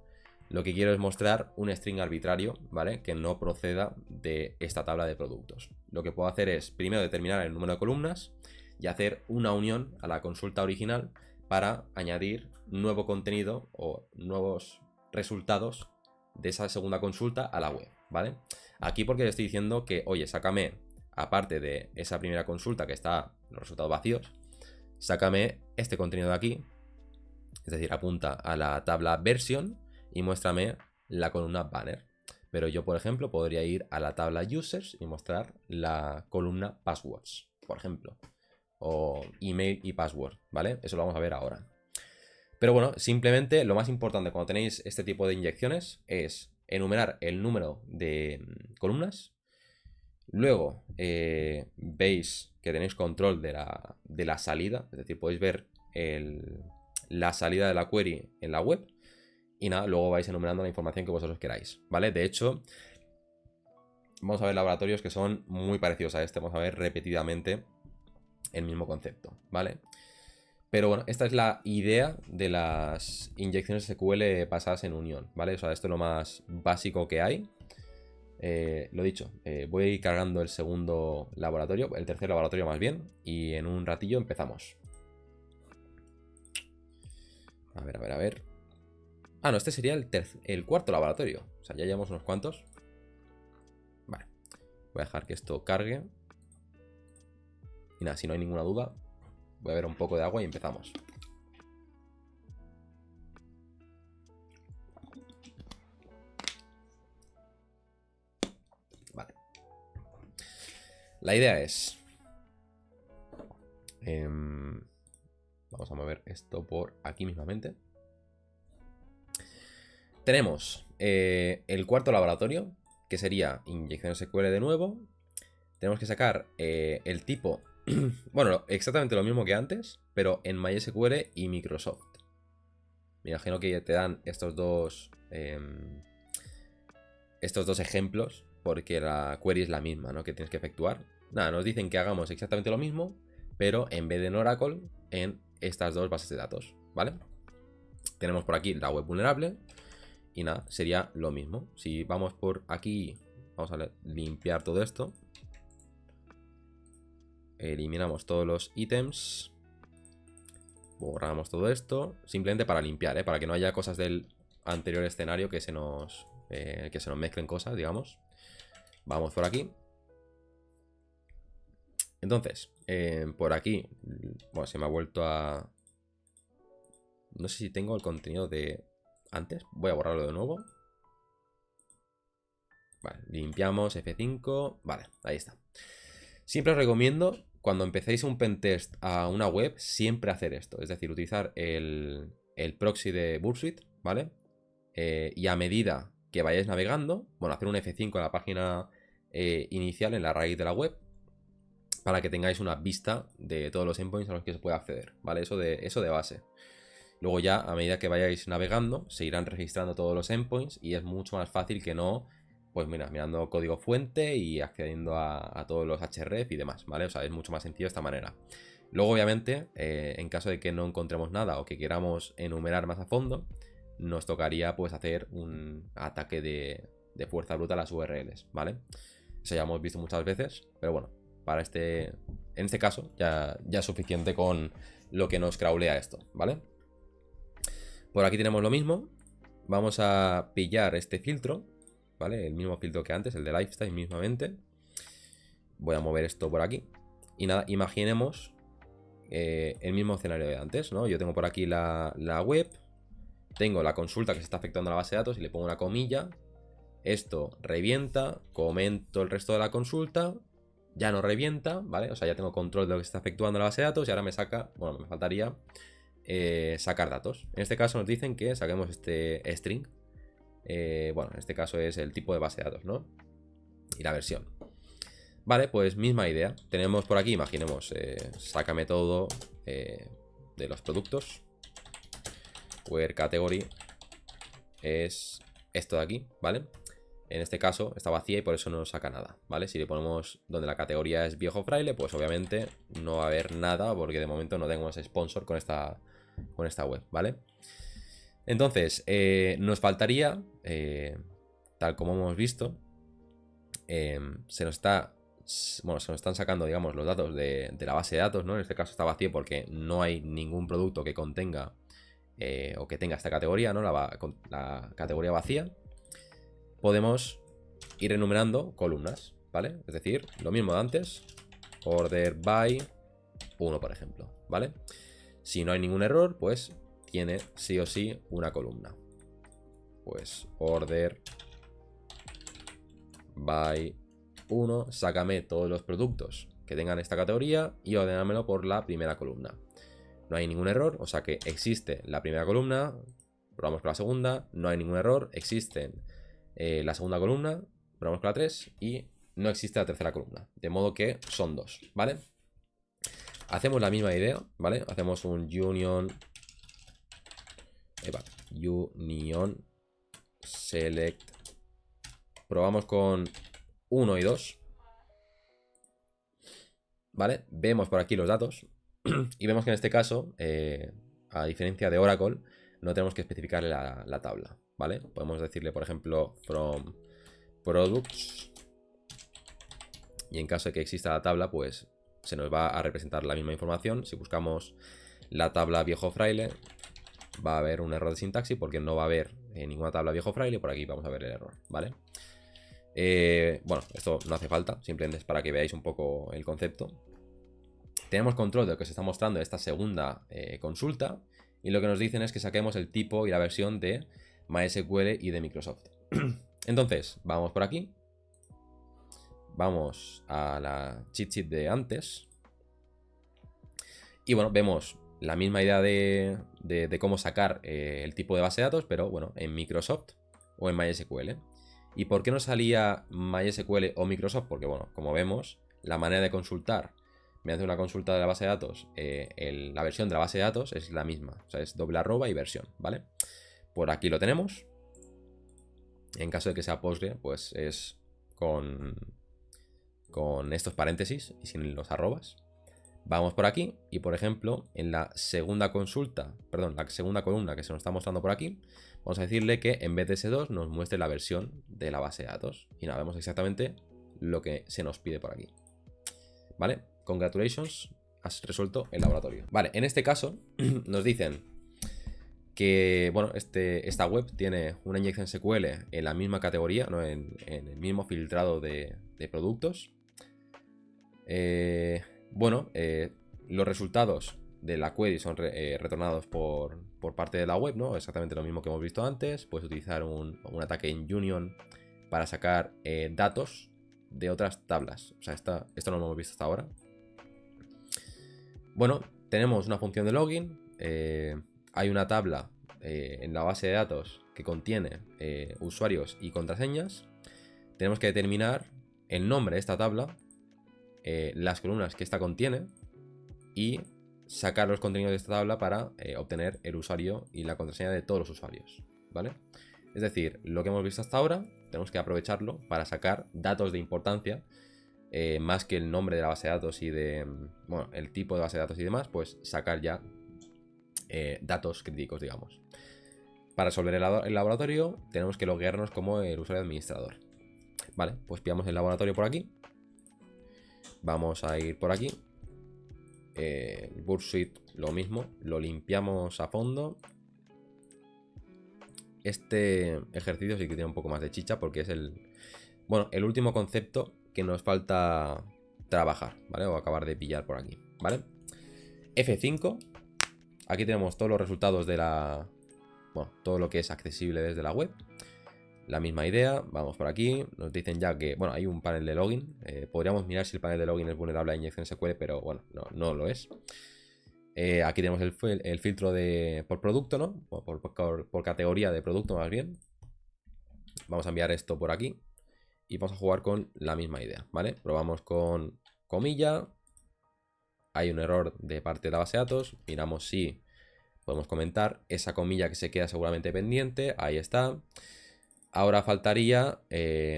Speaker 1: Lo que quiero es mostrar un string arbitrario, ¿vale? Que no proceda de esta tabla de productos. Lo que puedo hacer es primero determinar el número de columnas y hacer una unión a la consulta original para añadir nuevo contenido o nuevos resultados de esa segunda consulta a la web, ¿vale? Aquí porque le estoy diciendo que, oye, sácame, aparte de esa primera consulta que está los resultados vacíos, sácame este contenido de aquí, es decir, apunta a la tabla version y muéstrame la columna banner. Pero yo, por ejemplo, podría ir a la tabla users y mostrar la columna passwords, por ejemplo. O email y password, ¿vale? Eso lo vamos a ver ahora. Pero bueno, simplemente lo más importante cuando tenéis este tipo de inyecciones es enumerar el número de columnas. Luego veis que tenéis control de la salida, es decir, podéis ver la salida de la query en la web. Y nada, luego vais enumerando la información que vosotros queráis, ¿vale? De hecho, vamos a ver laboratorios que son muy parecidos a este. Vamos a ver repetidamente el mismo concepto, ¿vale? Pero bueno, esta es la idea de las inyecciones SQL basadas en unión, ¿vale? O sea, esto es lo más básico que hay. Lo dicho, voy a ir cargando el segundo laboratorio, el tercer laboratorio más bien, y en un ratillo empezamos. A ver, a ver, a ver. Ah, no, este sería el cuarto laboratorio. O sea, ya llevamos unos cuantos. Vale. Voy a dejar que esto cargue. Y nada, si no hay ninguna duda, voy a ver un poco de agua y empezamos. Vale. La idea es... vamos a mover esto por aquí mismamente. Tenemos el cuarto laboratorio, que sería inyección SQL de nuevo. Tenemos que sacar el tipo, bueno, exactamente lo mismo que antes, pero en MySQL y Microsoft. Me imagino que te dan estos dos ejemplos, porque la query es la misma, ¿no? Que tienes que efectuar. Nada, nos dicen que hagamos exactamente lo mismo, pero en vez de en Oracle, en estas dos bases de datos, ¿vale? Tenemos por aquí la web vulnerable. Y nada, sería lo mismo. Si vamos por aquí, vamos a limpiar todo esto. Eliminamos todos los ítems. Borramos todo esto. Simplemente para limpiar, para que no haya cosas del anterior escenario que se nos mezclen cosas, digamos. Vamos por aquí. Entonces, por aquí, bueno, se me ha vuelto a... No sé si tengo el contenido de antes. Voy a borrarlo de nuevo. Vale, limpiamos F5. Vale, ahí está. Siempre os recomiendo, cuando empecéis un pentest a una web, siempre hacer esto. Es decir, utilizar el proxy de Burp Suite, ¿vale? Y a medida que vayáis navegando, bueno, hacer un F5 en la página inicial, en la raíz de la web, para que tengáis una vista de todos los endpoints a los que se puede acceder, ¿vale? Eso de base. Luego ya, a medida que vayáis navegando, se irán registrando todos los endpoints y es mucho más fácil que no, pues mira, mirando código fuente y accediendo a todos los href y demás, ¿vale? O sea, es mucho más sencillo de esta manera. Luego, obviamente, en caso de que no encontremos nada o que queramos enumerar más a fondo, nos tocaría pues hacer un ataque de fuerza bruta a las URLs, ¿vale? Eso ya hemos visto muchas veces, pero bueno, en este caso ya es suficiente con lo que nos crawlea esto, ¿vale? Por aquí tenemos lo mismo. Vamos a pillar este filtro, ¿vale? El mismo filtro que antes, el de lifestyle mismamente. Voy a mover esto por aquí. Y nada, imaginemos el mismo escenario de antes, ¿no? Yo tengo por aquí la web. Tengo la consulta que se está afectando a la base de datos y le pongo una comilla. Esto revienta, comento el resto de la consulta. Ya no revienta, ¿vale? O sea, ya tengo control de lo que se está efectuando en la base de datos y ahora me saca, bueno, me faltaría sacar datos. En este caso nos dicen que saquemos este string. Bueno, en este caso es el tipo de base de datos, ¿no? Y la versión. Vale, pues misma idea. Tenemos por aquí, imaginemos, sácame todo de los productos. Where category es esto de aquí, ¿vale? En este caso está vacía y por eso no saca nada, ¿vale? Si le ponemos donde la categoría es viejo fraile, pues obviamente no va a haber nada porque de momento no tenemos sponsor con esta web, ¿vale? Entonces, nos faltaría, tal como hemos visto, se nos están sacando, digamos, los datos de la base de datos, ¿no? En este caso está vacío porque no hay ningún producto que contenga o que tenga esta categoría, ¿no? La categoría vacía. Podemos ir enumerando columnas, ¿vale? Es decir, lo mismo de antes, order by 1, por ejemplo, ¿vale? Si no hay ningún error, pues tiene sí o sí una columna. Pues order by 1, sácame todos los productos que tengan esta categoría y ordenármelo por la primera columna. No hay ningún error, o sea que existe la primera columna, probamos con la segunda, no hay ningún error, existen la segunda columna, probamos con la 3 y no existe la tercera columna, de modo que son 2, ¿vale? Hacemos la misma idea, ¿vale? Hacemos un union select, probamos con 1 y 2, ¿vale? Vemos por aquí los datos y vemos que en este caso, a diferencia de Oracle, no tenemos que especificarle la tabla, ¿vale? Podemos decirle, por ejemplo, from products, y en caso de que exista la tabla, pues se nos va a representar la misma información. Si buscamos la tabla viejo fraile, va a haber un error de sintaxis porque no va a haber ninguna tabla viejo fraile. Por aquí vamos a ver el error, ¿vale? Bueno, esto no hace falta, simplemente es para que veáis un poco el concepto. Tenemos control de lo que se está mostrando en esta segunda consulta, y lo que nos dicen es que saquemos el tipo y la versión de MySQL y de Microsoft. Entonces, vamos por aquí. Vamos a la cheat sheet de antes. Y bueno, vemos la misma idea de cómo sacar el tipo de base de datos, pero bueno, en Microsoft o en MySQL. ¿Y por qué no salía MySQL o Microsoft? Porque bueno, como vemos, la manera de consultar mediante una consulta de la base de datos, la versión de la base de datos es la misma. O sea, es @ y versión, ¿vale? Por aquí lo tenemos. En caso de que sea Postgre, pues es con estos paréntesis y sin los arrobas. Vamos por aquí y, por ejemplo, en la segunda consulta, perdón, la segunda columna que se nos está mostrando por aquí, vamos a decirle que en vez de S2 nos muestre la versión de la base de datos. Y nada, vemos exactamente lo que se nos pide por aquí. ¿Vale? Congratulations, has resuelto el laboratorio. Vale, en este caso nos dicen que, bueno, esta web tiene una inyección SQL en la misma categoría, ¿no? en el mismo filtrado de productos. Bueno, los resultados de la query son retornados por parte de la web, ¿no? Exactamente lo mismo que hemos visto antes. Puedes utilizar un ataque en Union para sacar datos de otras tablas. O sea, esto no lo hemos visto hasta ahora. Bueno, tenemos una función de login. Hay una tabla en la base de datos que contiene usuarios y contraseñas. Tenemos que determinar el nombre de esta tabla, las columnas que esta contiene y sacar los contenidos de esta tabla para obtener el usuario y la contraseña de todos los usuarios, ¿vale? Es decir, lo que hemos visto hasta ahora tenemos que aprovecharlo para sacar datos de importancia, más que el nombre de la base de datos y de, bueno, el tipo de base de datos y demás, pues sacar ya datos críticos, digamos. Para resolver el laboratorio tenemos que loguearnos como el usuario administrador. Vale, pues pillamos el laboratorio por aquí. Vamos a ir por aquí. El Burp Suite lo mismo, lo limpiamos a fondo. Este ejercicio sí que tiene un poco más de chicha porque es el último concepto que nos falta trabajar, ¿vale? O acabar de pillar por aquí, ¿vale? F5. Aquí tenemos todos los resultados de todo lo que es accesible desde la web. La misma idea, vamos por aquí, nos dicen ya que, bueno, hay un panel de login. Podríamos mirar si el panel de login es vulnerable a inyección SQL, pero bueno, no lo es. Aquí tenemos el filtro por producto, ¿no? Por categoría de producto más bien. Vamos a enviar esto por aquí y vamos a jugar con la misma idea, ¿vale? Probamos con comilla. Hay un error de parte de la base de datos. Miramos si podemos comentar esa comilla que se queda seguramente pendiente. Ahí está. Ahora faltaría,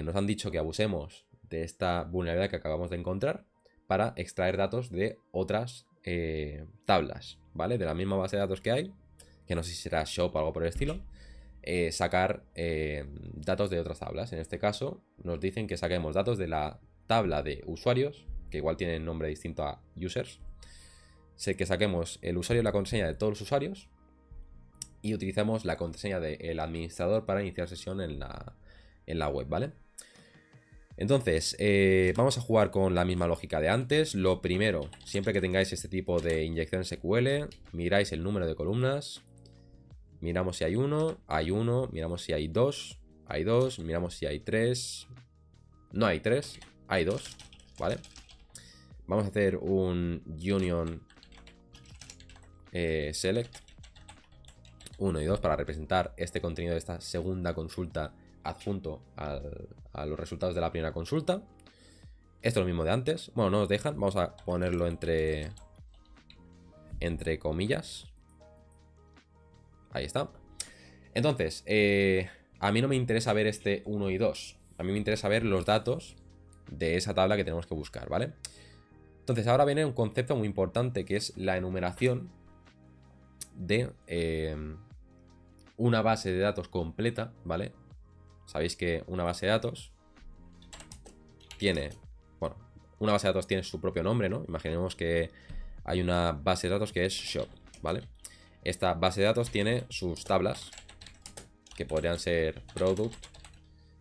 Speaker 1: nos han dicho que abusemos de esta vulnerabilidad que acabamos de encontrar para extraer datos de otras tablas, ¿vale? De la misma base de datos que hay, que no sé si será shop o algo por el estilo, sacar datos de otras tablas. En este caso nos dicen que saquemos datos de la tabla de usuarios, que igual tienen nombre distinto a users. Sé que saquemos el usuario y la contraseña de todos los usuarios y utilizamos la contraseña del administrador para iniciar sesión en la web, ¿vale? Entonces, vamos a jugar con la misma lógica de antes. Lo primero, siempre que tengáis este tipo de inyección SQL, miráis el número de columnas, miramos si hay uno, miramos si hay dos, miramos si hay tres, No hay 3, hay 2, ¿vale? Vamos a hacer un union select 1 y 2 para representar este contenido de esta segunda consulta adjunto a los resultados de la primera consulta. Esto es lo mismo de antes. Bueno, no nos dejan. Vamos a ponerlo entre comillas. Ahí está. Entonces, a mí no me interesa ver este 1 y 2. A mí me interesa ver los datos de esa tabla que tenemos que buscar, ¿vale? Entonces, ahora viene un concepto muy importante que es la enumeración de una base de datos completa, ¿vale? Sabéis que una base de datos tiene... Bueno, una base de datos tiene su propio nombre, ¿no? Imaginemos que hay una base de datos que es shop, ¿vale? Esta base de datos tiene sus tablas, que podrían ser product,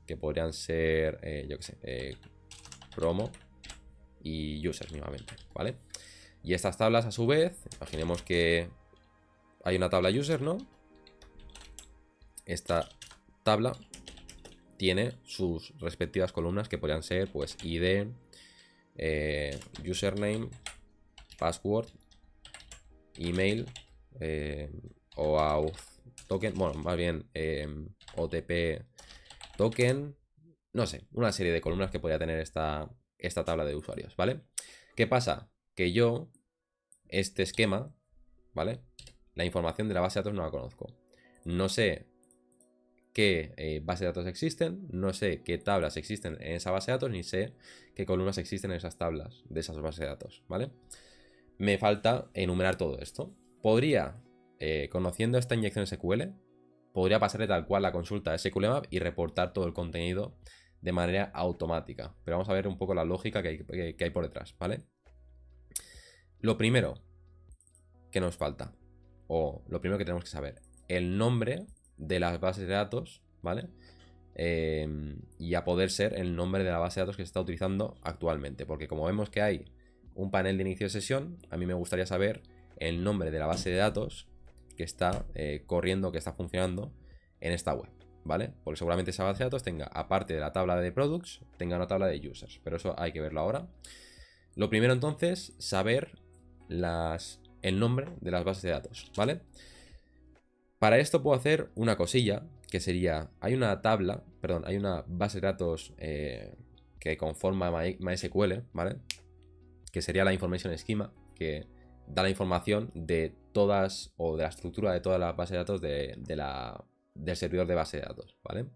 Speaker 1: que podrían ser, yo qué sé, promo y users mismamente, ¿vale? Y estas tablas a su vez, imaginemos que hay una tabla user, ¿no? Esta tabla tiene sus respectivas columnas que podrían ser, pues, ID, username, password, email, OAuth token, bueno, más bien OTP token, no sé, una serie de columnas que podría tener esta tabla de usuarios, ¿vale? ¿Qué pasa? Que yo, este esquema, ¿vale? La información de la base de datos no la conozco. No sé qué base de datos existen, no sé qué tablas existen en esa base de datos, ni sé qué columnas existen en esas tablas de esas bases de datos, ¿vale? Me falta enumerar todo esto. Podría, conociendo esta inyección SQL, podría pasarle tal cual la consulta a SQLMap y reportar todo el contenido de manera automática. Pero vamos a ver un poco la lógica que hay por detrás, ¿vale? Lo primero que nos falta, o lo primero que tenemos que saber, el nombre de las bases de datos, ¿vale? Y a poder ser el nombre de la base de datos que se está utilizando actualmente. Porque como vemos que hay un panel de inicio de sesión, a mí me gustaría saber el nombre de la base de datos que está corriendo, que está funcionando en esta web, ¿vale? Porque seguramente esa base de datos tenga, aparte de la tabla de products, tenga una tabla de users, pero eso hay que verlo ahora. Lo primero entonces, saber el nombre de las bases de datos, ¿vale? Para esto puedo hacer una cosilla, que sería, hay una base de datos que conforma MySQL, ¿vale? Que sería la Information Schema, que da la información de todas, o de la estructura de todas las bases de datos del servidor de base de datos, ¿vale?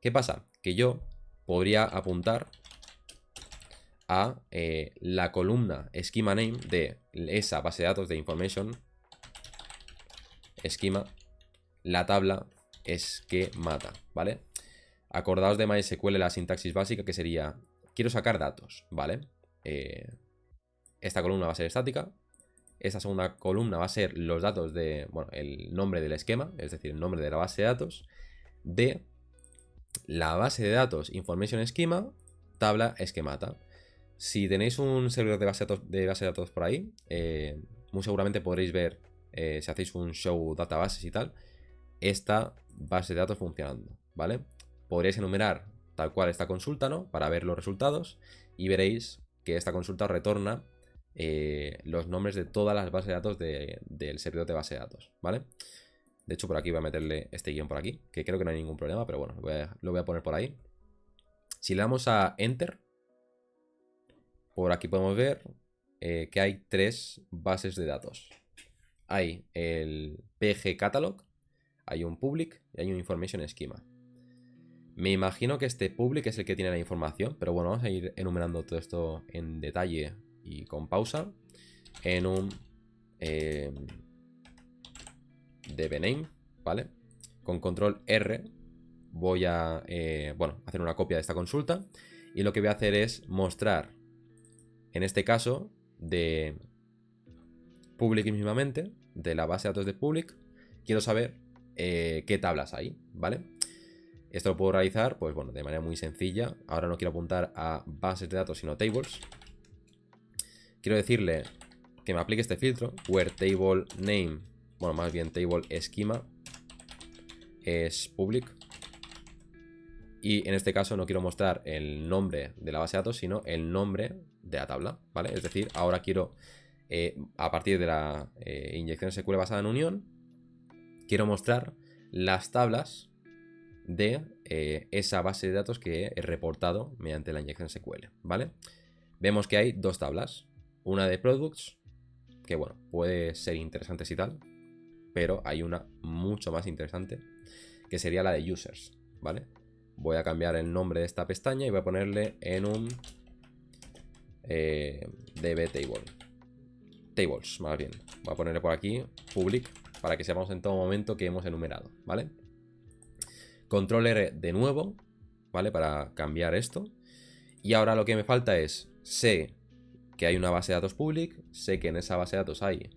Speaker 1: ¿Qué pasa? Que yo podría apuntar a la columna schema name de esa base de datos de Information Schema, la tabla schemata, ¿vale? Acordaos de MySQL la sintaxis básica, que sería, quiero sacar datos, ¿vale? Esta columna va a ser estática. Esta segunda columna va a ser los datos de, bueno, el nombre del esquema, es decir, el nombre de la base de datos, de la base de datos Information Schema, tabla schemata. Si tenéis un servidor de base de datos por ahí, muy seguramente podréis ver, si hacéis un show databases y tal, esta base de datos funcionando, ¿vale? Podréis enumerar tal cual esta consulta, ¿no? Para ver los resultados y veréis que esta consulta os retorna los nombres de todas las bases de datos del servidor de base de datos, ¿vale? De hecho, por aquí voy a meterle este guión por aquí, que creo que no hay ningún problema, pero bueno, lo voy a poner por ahí. Si le damos a Enter, por aquí podemos ver que hay 3 bases de datos. Hay el PG Catalog, hay un Public y hay un Information Schema. Me imagino que este Public es el que tiene la información, pero bueno, vamos a ir enumerando todo esto en detalle y con pausa en un dbName, ¿vale? Con control R voy a hacer una copia de esta consulta y lo que voy a hacer es mostrar, en este caso, de public mismamente, de la base de datos de public, quiero saber qué tablas hay, ¿vale? Esto lo puedo realizar, pues bueno, de manera muy sencilla. Ahora no quiero apuntar a bases de datos, sino tables. Quiero decirle que me aplique este filtro, where table name, bueno, más bien table schema es public. Y en este caso no quiero mostrar el nombre de la base de datos, sino el nombre de la tabla, ¿vale? Es decir, ahora quiero, a partir de la inyección SQL basada en unión, quiero mostrar las tablas de esa base de datos que he reportado mediante la inyección SQL, ¿vale? Vemos que hay dos tablas, una de products, que bueno, puede ser interesante y tal, pero hay una mucho más interesante, que sería la de users, ¿vale? Voy a cambiar el nombre de esta pestaña y voy a ponerle en un db table. Tables, más bien. Voy a ponerle por aquí public para que sepamos en todo momento que hemos enumerado, ¿vale? Control R de nuevo, ¿vale? Para cambiar esto. Y ahora lo que me falta es, sé que hay una base de datos public, sé que en esa base de datos hay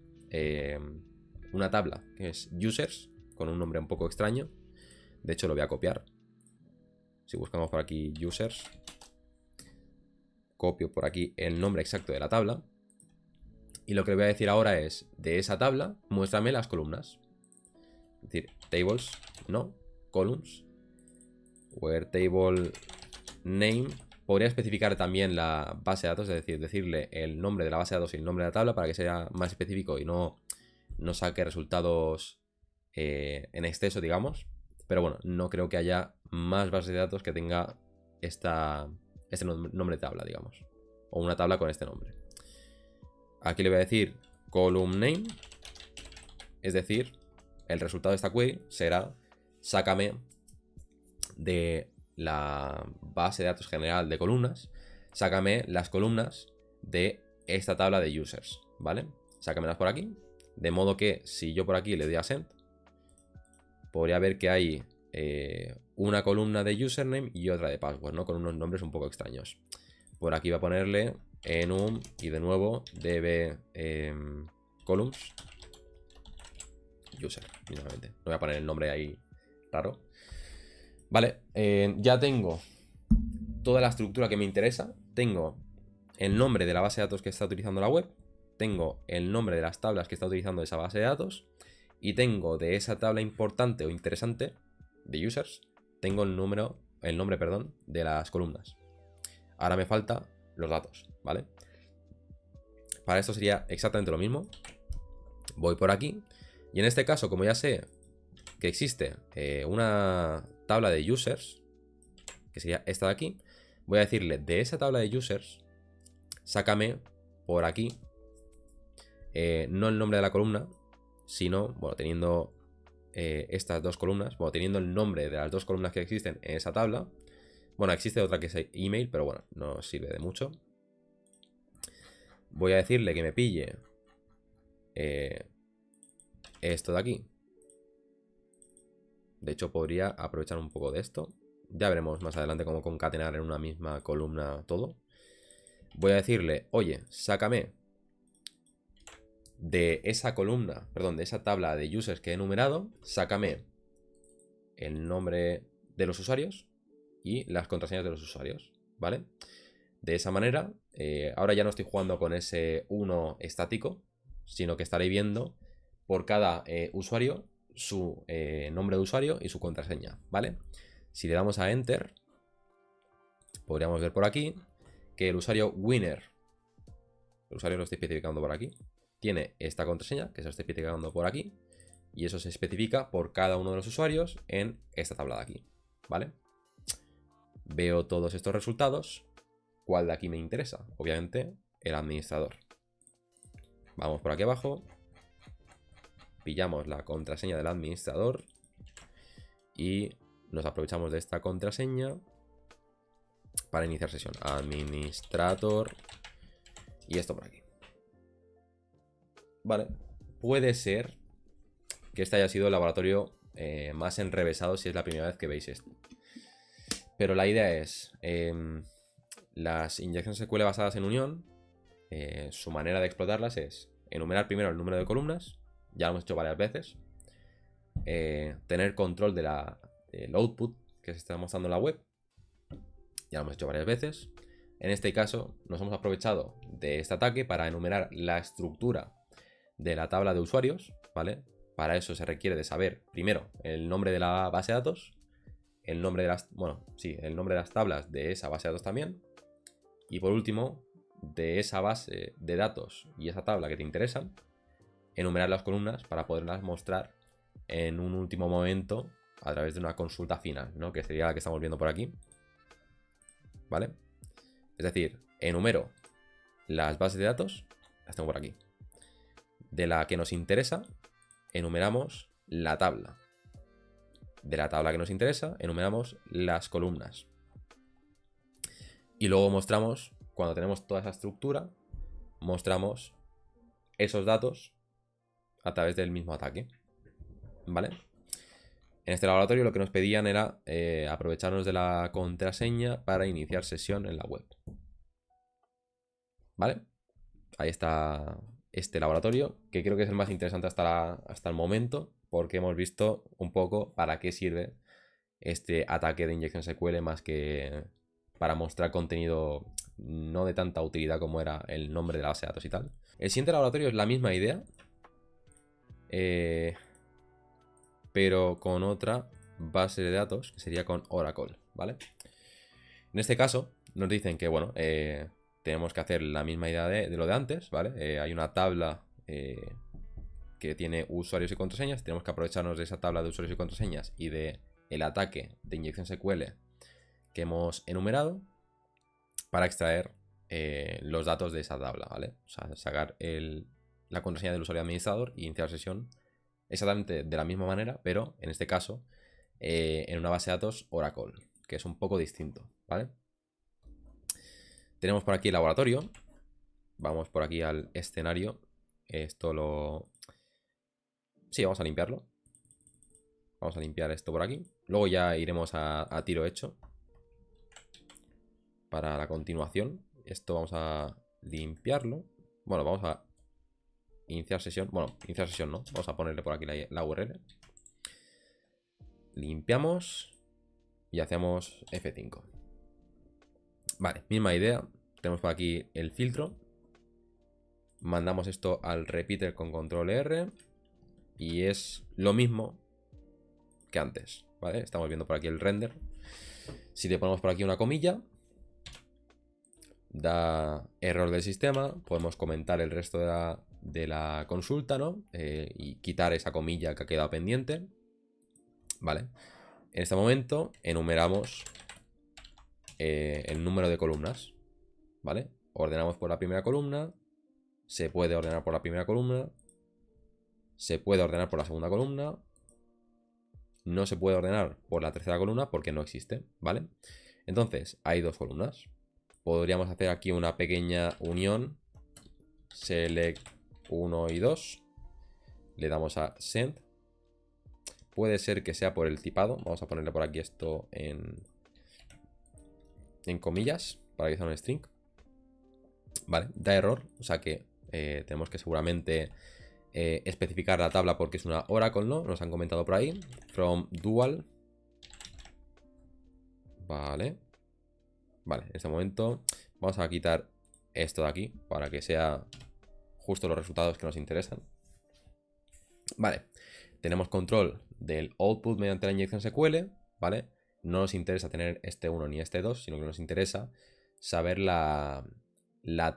Speaker 1: una tabla que es users, con un nombre un poco extraño. De hecho lo voy a copiar. Si buscamos por aquí users, copio por aquí el nombre exacto de la tabla. Y lo que le voy a decir ahora es, de esa tabla, muéstrame las columnas. Es decir, tables, no, columns. Where table name. Podría especificar también la base de datos, es decir, decirle el nombre de la base de datos y el nombre de la tabla para que sea más específico y no saque resultados en exceso, digamos. Pero bueno, no creo que haya más bases de datos que tenga este nombre de tabla, digamos. O una tabla con este nombre. Aquí le voy a decir column name. Es decir, el resultado de esta query será sácame de la base de datos general de columnas, sácame las columnas de esta tabla de users, ¿vale? Sácamelas por aquí. De modo que si yo por aquí le doy a send, podría ver que hay una columna de username y otra de password, ¿no? Con unos nombres un poco extraños. Por aquí va a ponerle enum y de nuevo db columns user, mismamente. No voy a poner el nombre ahí raro. Vale, ya tengo toda la estructura que me interesa. Tengo el nombre de la base de datos que está utilizando la web. Tengo el nombre de las tablas que está utilizando esa base de datos. Y tengo de esa tabla importante o interesante de users, tengo el nombre, perdón, de las columnas. Ahora me falta los datos, ¿vale? Para esto sería exactamente lo mismo. Voy por aquí. Y en este caso, como ya sé que existe una tabla de users, que sería esta de aquí, voy a decirle de esa tabla de users, sácame por aquí, no el nombre de la columna, sino, bueno, teniendo estas dos columnas, bueno, teniendo el nombre de las dos columnas que existen en esa tabla. Bueno, existe otra que es email, pero bueno, no sirve de mucho. Voy a decirle que me pille esto de aquí. De hecho, podría aprovechar un poco de esto. Ya veremos más adelante cómo concatenar en una misma columna todo. Voy a decirle, oye, sácame de esa columna, perdón, de esa tabla de users que he enumerado, sácame el nombre de los usuarios y las contraseñas de los usuarios, ¿vale? De esa manera, ahora ya no estoy jugando con ese 1 estático, sino que estaré viendo por cada usuario su nombre de usuario y su contraseña, ¿vale? Si le damos a Enter, podríamos ver por aquí que el usuario winner, el usuario lo estoy especificando por aquí, tiene esta contraseña que se está especificando por aquí, y eso se especifica por cada uno de los usuarios en esta tabla de aquí, ¿vale? Veo todos estos resultados. ¿Cuál de aquí me interesa? Obviamente el administrador. Vamos por aquí abajo, pillamos la contraseña del administrador y nos aprovechamos de esta contraseña para iniciar sesión. Administrator y esto por aquí. Vale, puede ser que este haya sido el laboratorio más enrevesado si es la primera vez que veis esto. Pero la idea es, las inyecciones SQL basadas en unión, su manera de explotarlas es enumerar primero el número de columnas, ya lo hemos hecho varias veces, tener control del output que se está mostrando en la web, ya lo hemos hecho varias veces. En este caso nos hemos aprovechado de este ataque para enumerar la estructura de la tabla de usuarios, ¿vale? Para eso se requiere de saber primero el nombre de la base de datos, el nombre de las, bueno, sí, el nombre de las tablas de esa base de datos también. Y por último, de esa base de datos y esa tabla que te interesan, enumerar las columnas para poderlas mostrar en un último momento a través de una consulta final, ¿no? Que sería la que estamos viendo por aquí. ¿Vale? Es decir, enumero las bases de datos, las tengo por aquí. De la que nos interesa, enumeramos la tabla. De la tabla que nos interesa, enumeramos las columnas. Y luego mostramos, cuando tenemos toda esa estructura, mostramos esos datos a través del mismo ataque. ¿Vale? En este laboratorio lo que nos pedían era aprovecharnos de la contraseña para iniciar sesión en la web. ¿Vale? Ahí está este laboratorio, que creo que es el más interesante hasta el momento, porque hemos visto un poco para qué sirve este ataque de inyección SQL, más que para mostrar contenido no de tanta utilidad como era el nombre de la base de datos y tal. El siguiente laboratorio es la misma idea, pero con otra base de datos, que sería con Oracle, ¿vale? En este caso, nos dicen que, bueno, tenemos que hacer la misma idea de lo de antes, ¿vale? Hay una tabla que tiene usuarios y contraseñas. Tenemos que aprovecharnos de esa tabla de usuarios y contraseñas y de el ataque de inyección SQL que hemos enumerado para extraer los datos de esa tabla, ¿vale? O sea, sacar la contraseña del usuario administrador y iniciar sesión exactamente de la misma manera, pero en este caso en una base de datos Oracle, que es un poco distinto, ¿vale? Tenemos por aquí el laboratorio. Vamos por aquí al escenario. Esto lo... Sí, vamos a limpiarlo. Vamos a limpiar esto por aquí. Luego ya iremos a tiro hecho para la continuación. Esto vamos a limpiarlo. Bueno, vamos a iniciar sesión. Bueno, iniciar sesión no. Vamos a ponerle por aquí la URL. Limpiamos y hacemos F5. Vale, misma idea. Tenemos por aquí el filtro. Mandamos esto al repeater con control R. Y es lo mismo que antes, ¿vale? Estamos viendo por aquí el render. Si le ponemos por aquí una comilla, da error del sistema. Podemos comentar el resto de la consulta, ¿no? Y quitar esa comilla que ha quedado pendiente. Vale. En este momento enumeramos el número de columnas, ¿vale? Ordenamos por la primera columna. Se puede ordenar por la primera columna. Se puede ordenar por la segunda columna. No se puede ordenar por la tercera columna porque no existe, ¿vale? Entonces, hay dos columnas. Podríamos hacer aquí una pequeña unión. Select 1 y 2. Le damos a Send. Puede ser que sea por el tipado. Vamos a ponerle por aquí esto en comillas para que sea un string. Vale, da error. O sea que tenemos que seguramente especificar la tabla porque es una Oracle, ¿no? Nos han comentado por ahí. From dual. Vale. Vale, en este momento vamos a quitar esto de aquí para que sea justo los resultados que nos interesan. Vale, tenemos control del output mediante la inyección SQL, ¿vale? No nos interesa tener este 1 ni este 2, sino que nos interesa saber la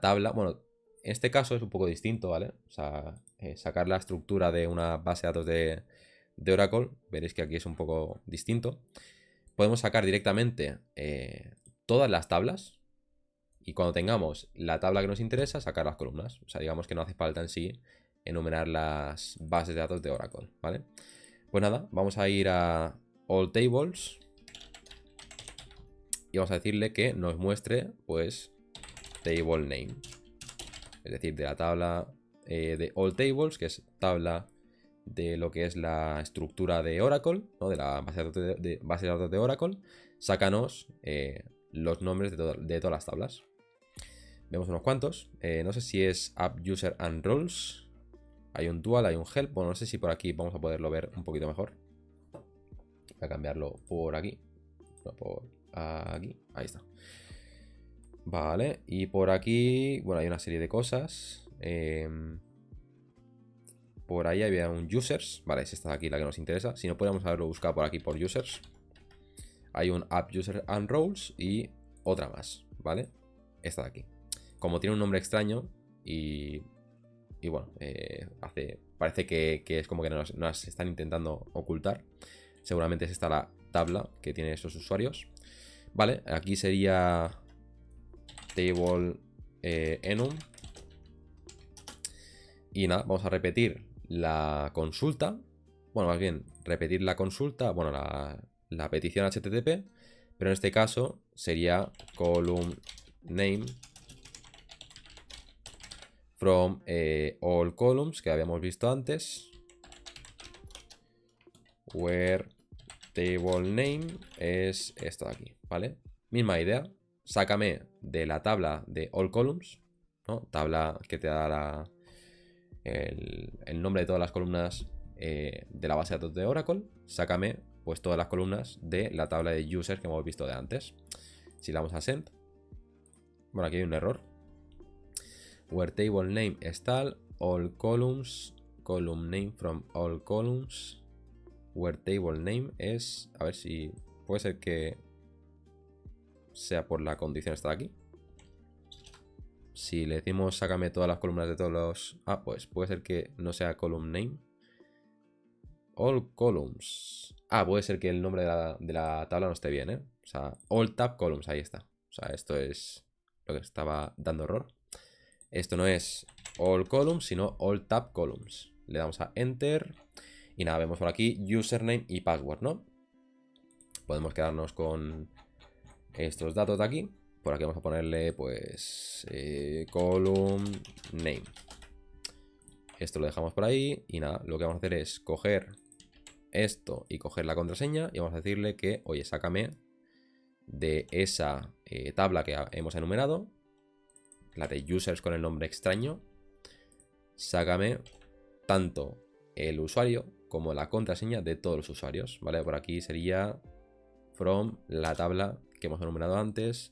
Speaker 1: tabla. Bueno, en este caso es un poco distinto, ¿vale? O sea, sacar la estructura de una base de datos de Oracle, veréis que aquí es un poco distinto. Podemos sacar directamente todas las tablas y cuando tengamos la tabla que nos interesa, sacar las columnas. O sea, digamos que no hace falta en sí enumerar las bases de datos de Oracle, ¿vale? Pues nada, vamos a ir a All Tables y vamos a decirle que nos muestre, pues, Table Name. Es decir, de la tabla de All Tables, que es tabla de lo que es la estructura de Oracle, ¿no? De la base de datos de Oracle, sácanos los nombres de todas las tablas. Vemos unos cuantos. No sé si es App User and Roles. Hay un dual, hay un help. Bueno, no sé si por aquí vamos a poderlo ver un poquito mejor. Voy a cambiarlo por aquí. No, por aquí. Ahí está. Vale, y por aquí, bueno, hay una serie de cosas. Por ahí había un users. Vale, es esta de aquí la que nos interesa. Si no, podemos haberlo buscado por aquí por users. hay un app user and roles y otra más, ¿vale? Esta de aquí. Como tiene un nombre extraño y bueno, parece que es como que nos están intentando ocultar. Seguramente es esta la tabla que tiene esos usuarios. Vale, aquí sería table enum. Y nada, vamos a repetir la consulta. Bueno, más bien, repetir la consulta, bueno, la petición HTTP. Pero en este caso sería column name from all columns que habíamos visto antes. Where table name es esto de aquí, ¿vale? Misma idea. Sácame de la tabla de all columns, ¿no? Tabla que te da el nombre de todas las columnas de la base de datos de Oracle. Sácame pues todas las columnas de la tabla de users que hemos visto de antes. Si le damos a send, bueno, aquí hay un error. Where table name es tal, all columns, column name from all columns. Where table name es, a ver si puede ser que sea por la condición esta de aquí. Si le decimos sácame todas las columnas de todos los... Ah, pues puede ser que no sea column name. All columns. Ah, puede ser que el nombre de la tabla no esté bien, ¿eh? O sea, all tab columns, ahí está. O sea, esto es lo que estaba dando error. Esto no es all columns, sino all tab columns. Le damos a enter. Y nada, vemos por aquí username y password, ¿no? Podemos quedarnos con estos datos de aquí. Por aquí vamos a ponerle, pues, column name. Esto lo dejamos por ahí. Y nada, lo que vamos a hacer es coger esto y coger la contraseña. Y vamos a decirle que, oye, sácame de esa tabla que hemos enumerado, la de users con el nombre extraño, sácame tanto el usuario como la contraseña de todos los usuarios, ¿vale? Por aquí sería from la tabla que hemos enumerado antes,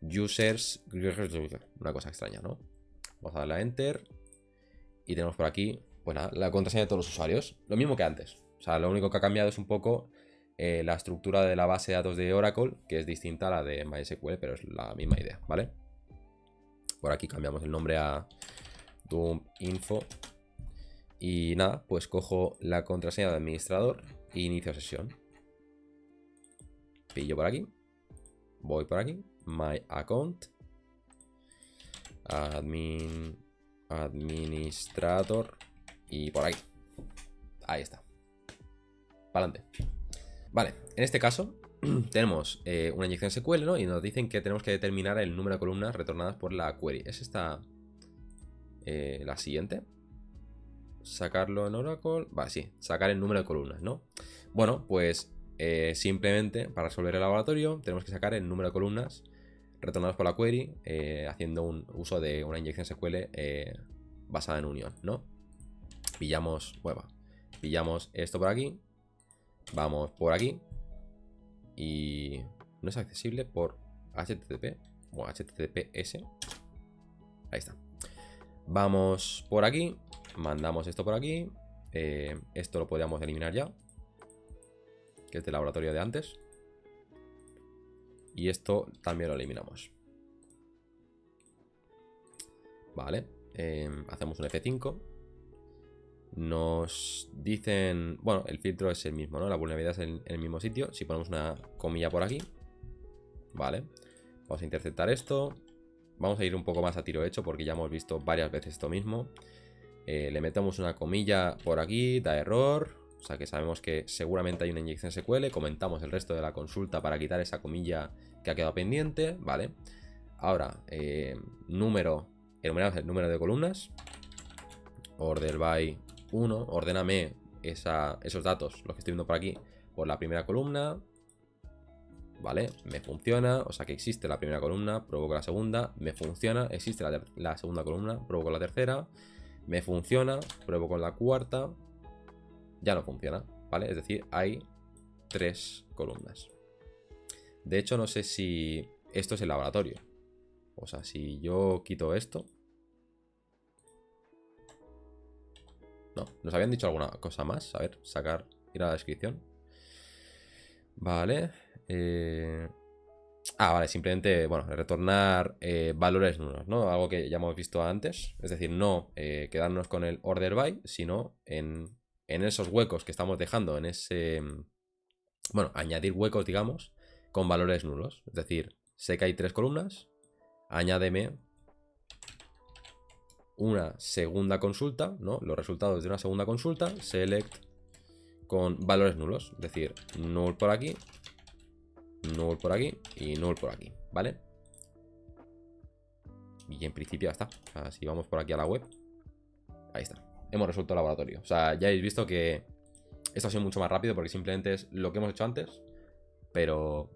Speaker 1: users, una cosa extraña, ¿no? Vamos a darle a enter y tenemos por aquí, pues nada, la contraseña de todos los usuarios, lo mismo que antes. O sea, lo único que ha cambiado es un poco la estructura de la base de datos de Oracle, que es distinta a la de MySQL, pero es la misma idea, ¿vale? Por aquí cambiamos el nombre a Doom Info. Y nada, pues cojo la contraseña de administrador e inicio sesión. Pillo por aquí. Voy por aquí. My account. Administrator. Y por aquí. Ahí está. Para adelante. Vale, en este caso tenemos una inyección SQL, ¿no? Y nos dicen que tenemos que determinar el número de columnas retornadas por la query. ¿Es esta la siguiente? Sacarlo en Oracle. Vale, sí, sacar el número de columnas, ¿no? Bueno, pues simplemente para resolver el laboratorio tenemos que sacar el número de columnas retornadas por la query haciendo un uso de una inyección SQL basada en unión, ¿no? Pillamos esto por aquí, vamos por aquí y no es accesible por HTTP o HTTPS. Ahí está. Vamos por aquí, mandamos esto por aquí. Esto lo podríamos eliminar ya, que es del laboratorio de antes. Y esto también lo eliminamos. Vale, hacemos un F5. Nos dicen, bueno, el filtro es el mismo, ¿no? La vulnerabilidad es en el mismo sitio. Si ponemos una comilla por aquí, vale, vamos a interceptar esto. Vamos a ir un poco más a tiro hecho porque ya hemos visto varias veces esto mismo. Le metemos una comilla por aquí, da error. O sea que sabemos que seguramente hay una inyección SQL. Comentamos el resto de la consulta para quitar esa comilla que ha quedado pendiente, ¿vale? Ahora, enumeramos el número de columnas. Order by 1. Ordéname esos datos, los que estoy viendo por aquí, por la primera columna. Vale, me funciona, o sea que existe la primera columna, provoco la segunda, me funciona, existe la segunda columna, provoco la tercera, me funciona, pruebo con la cuarta, ya no funciona, ¿vale? Es decir, hay 3 columnas. De hecho, no sé si esto es el laboratorio. O sea, si yo quito esto... No, ¿nos habían dicho alguna cosa más? A ver, ir a la descripción. Vale. Vale, simplemente, bueno, retornar valores nulos, ¿no? Algo que ya hemos visto antes. Es decir, no quedarnos con el order by, sino en esos huecos que estamos dejando, en ese... Bueno, añadir huecos, digamos, con valores nulos. Es decir, sé que hay 3 columnas, añádeme una segunda consulta, ¿no? Los resultados de una segunda consulta, select con valores nulos. Es decir, null por aquí y null por aquí, ¿vale? Y en principio ya está. O sea, si vamos por aquí a la web, ahí está. Hemos resuelto el laboratorio. O sea, ya habéis visto que esto ha sido mucho más rápido porque simplemente es lo que hemos hecho antes, pero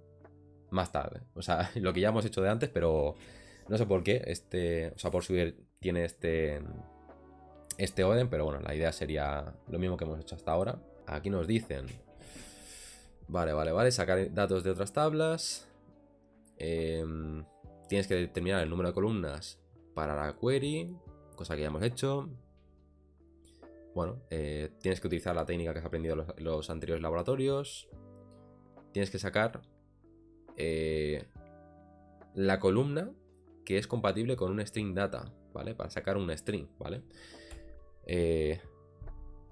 Speaker 1: más tarde. O sea, lo que ya hemos hecho de antes, pero no sé por qué. O sea, por subir tiene este orden, pero bueno, la idea sería lo mismo que hemos hecho hasta ahora. Aquí nos dicen... Vale. Sacar datos de otras tablas. Tienes que determinar el número de columnas para la query, cosa que ya hemos hecho. Bueno, tienes que utilizar la técnica que has aprendido en los anteriores laboratorios. Tienes que sacar la columna que es compatible con un string data, ¿vale? Para sacar un string, ¿vale?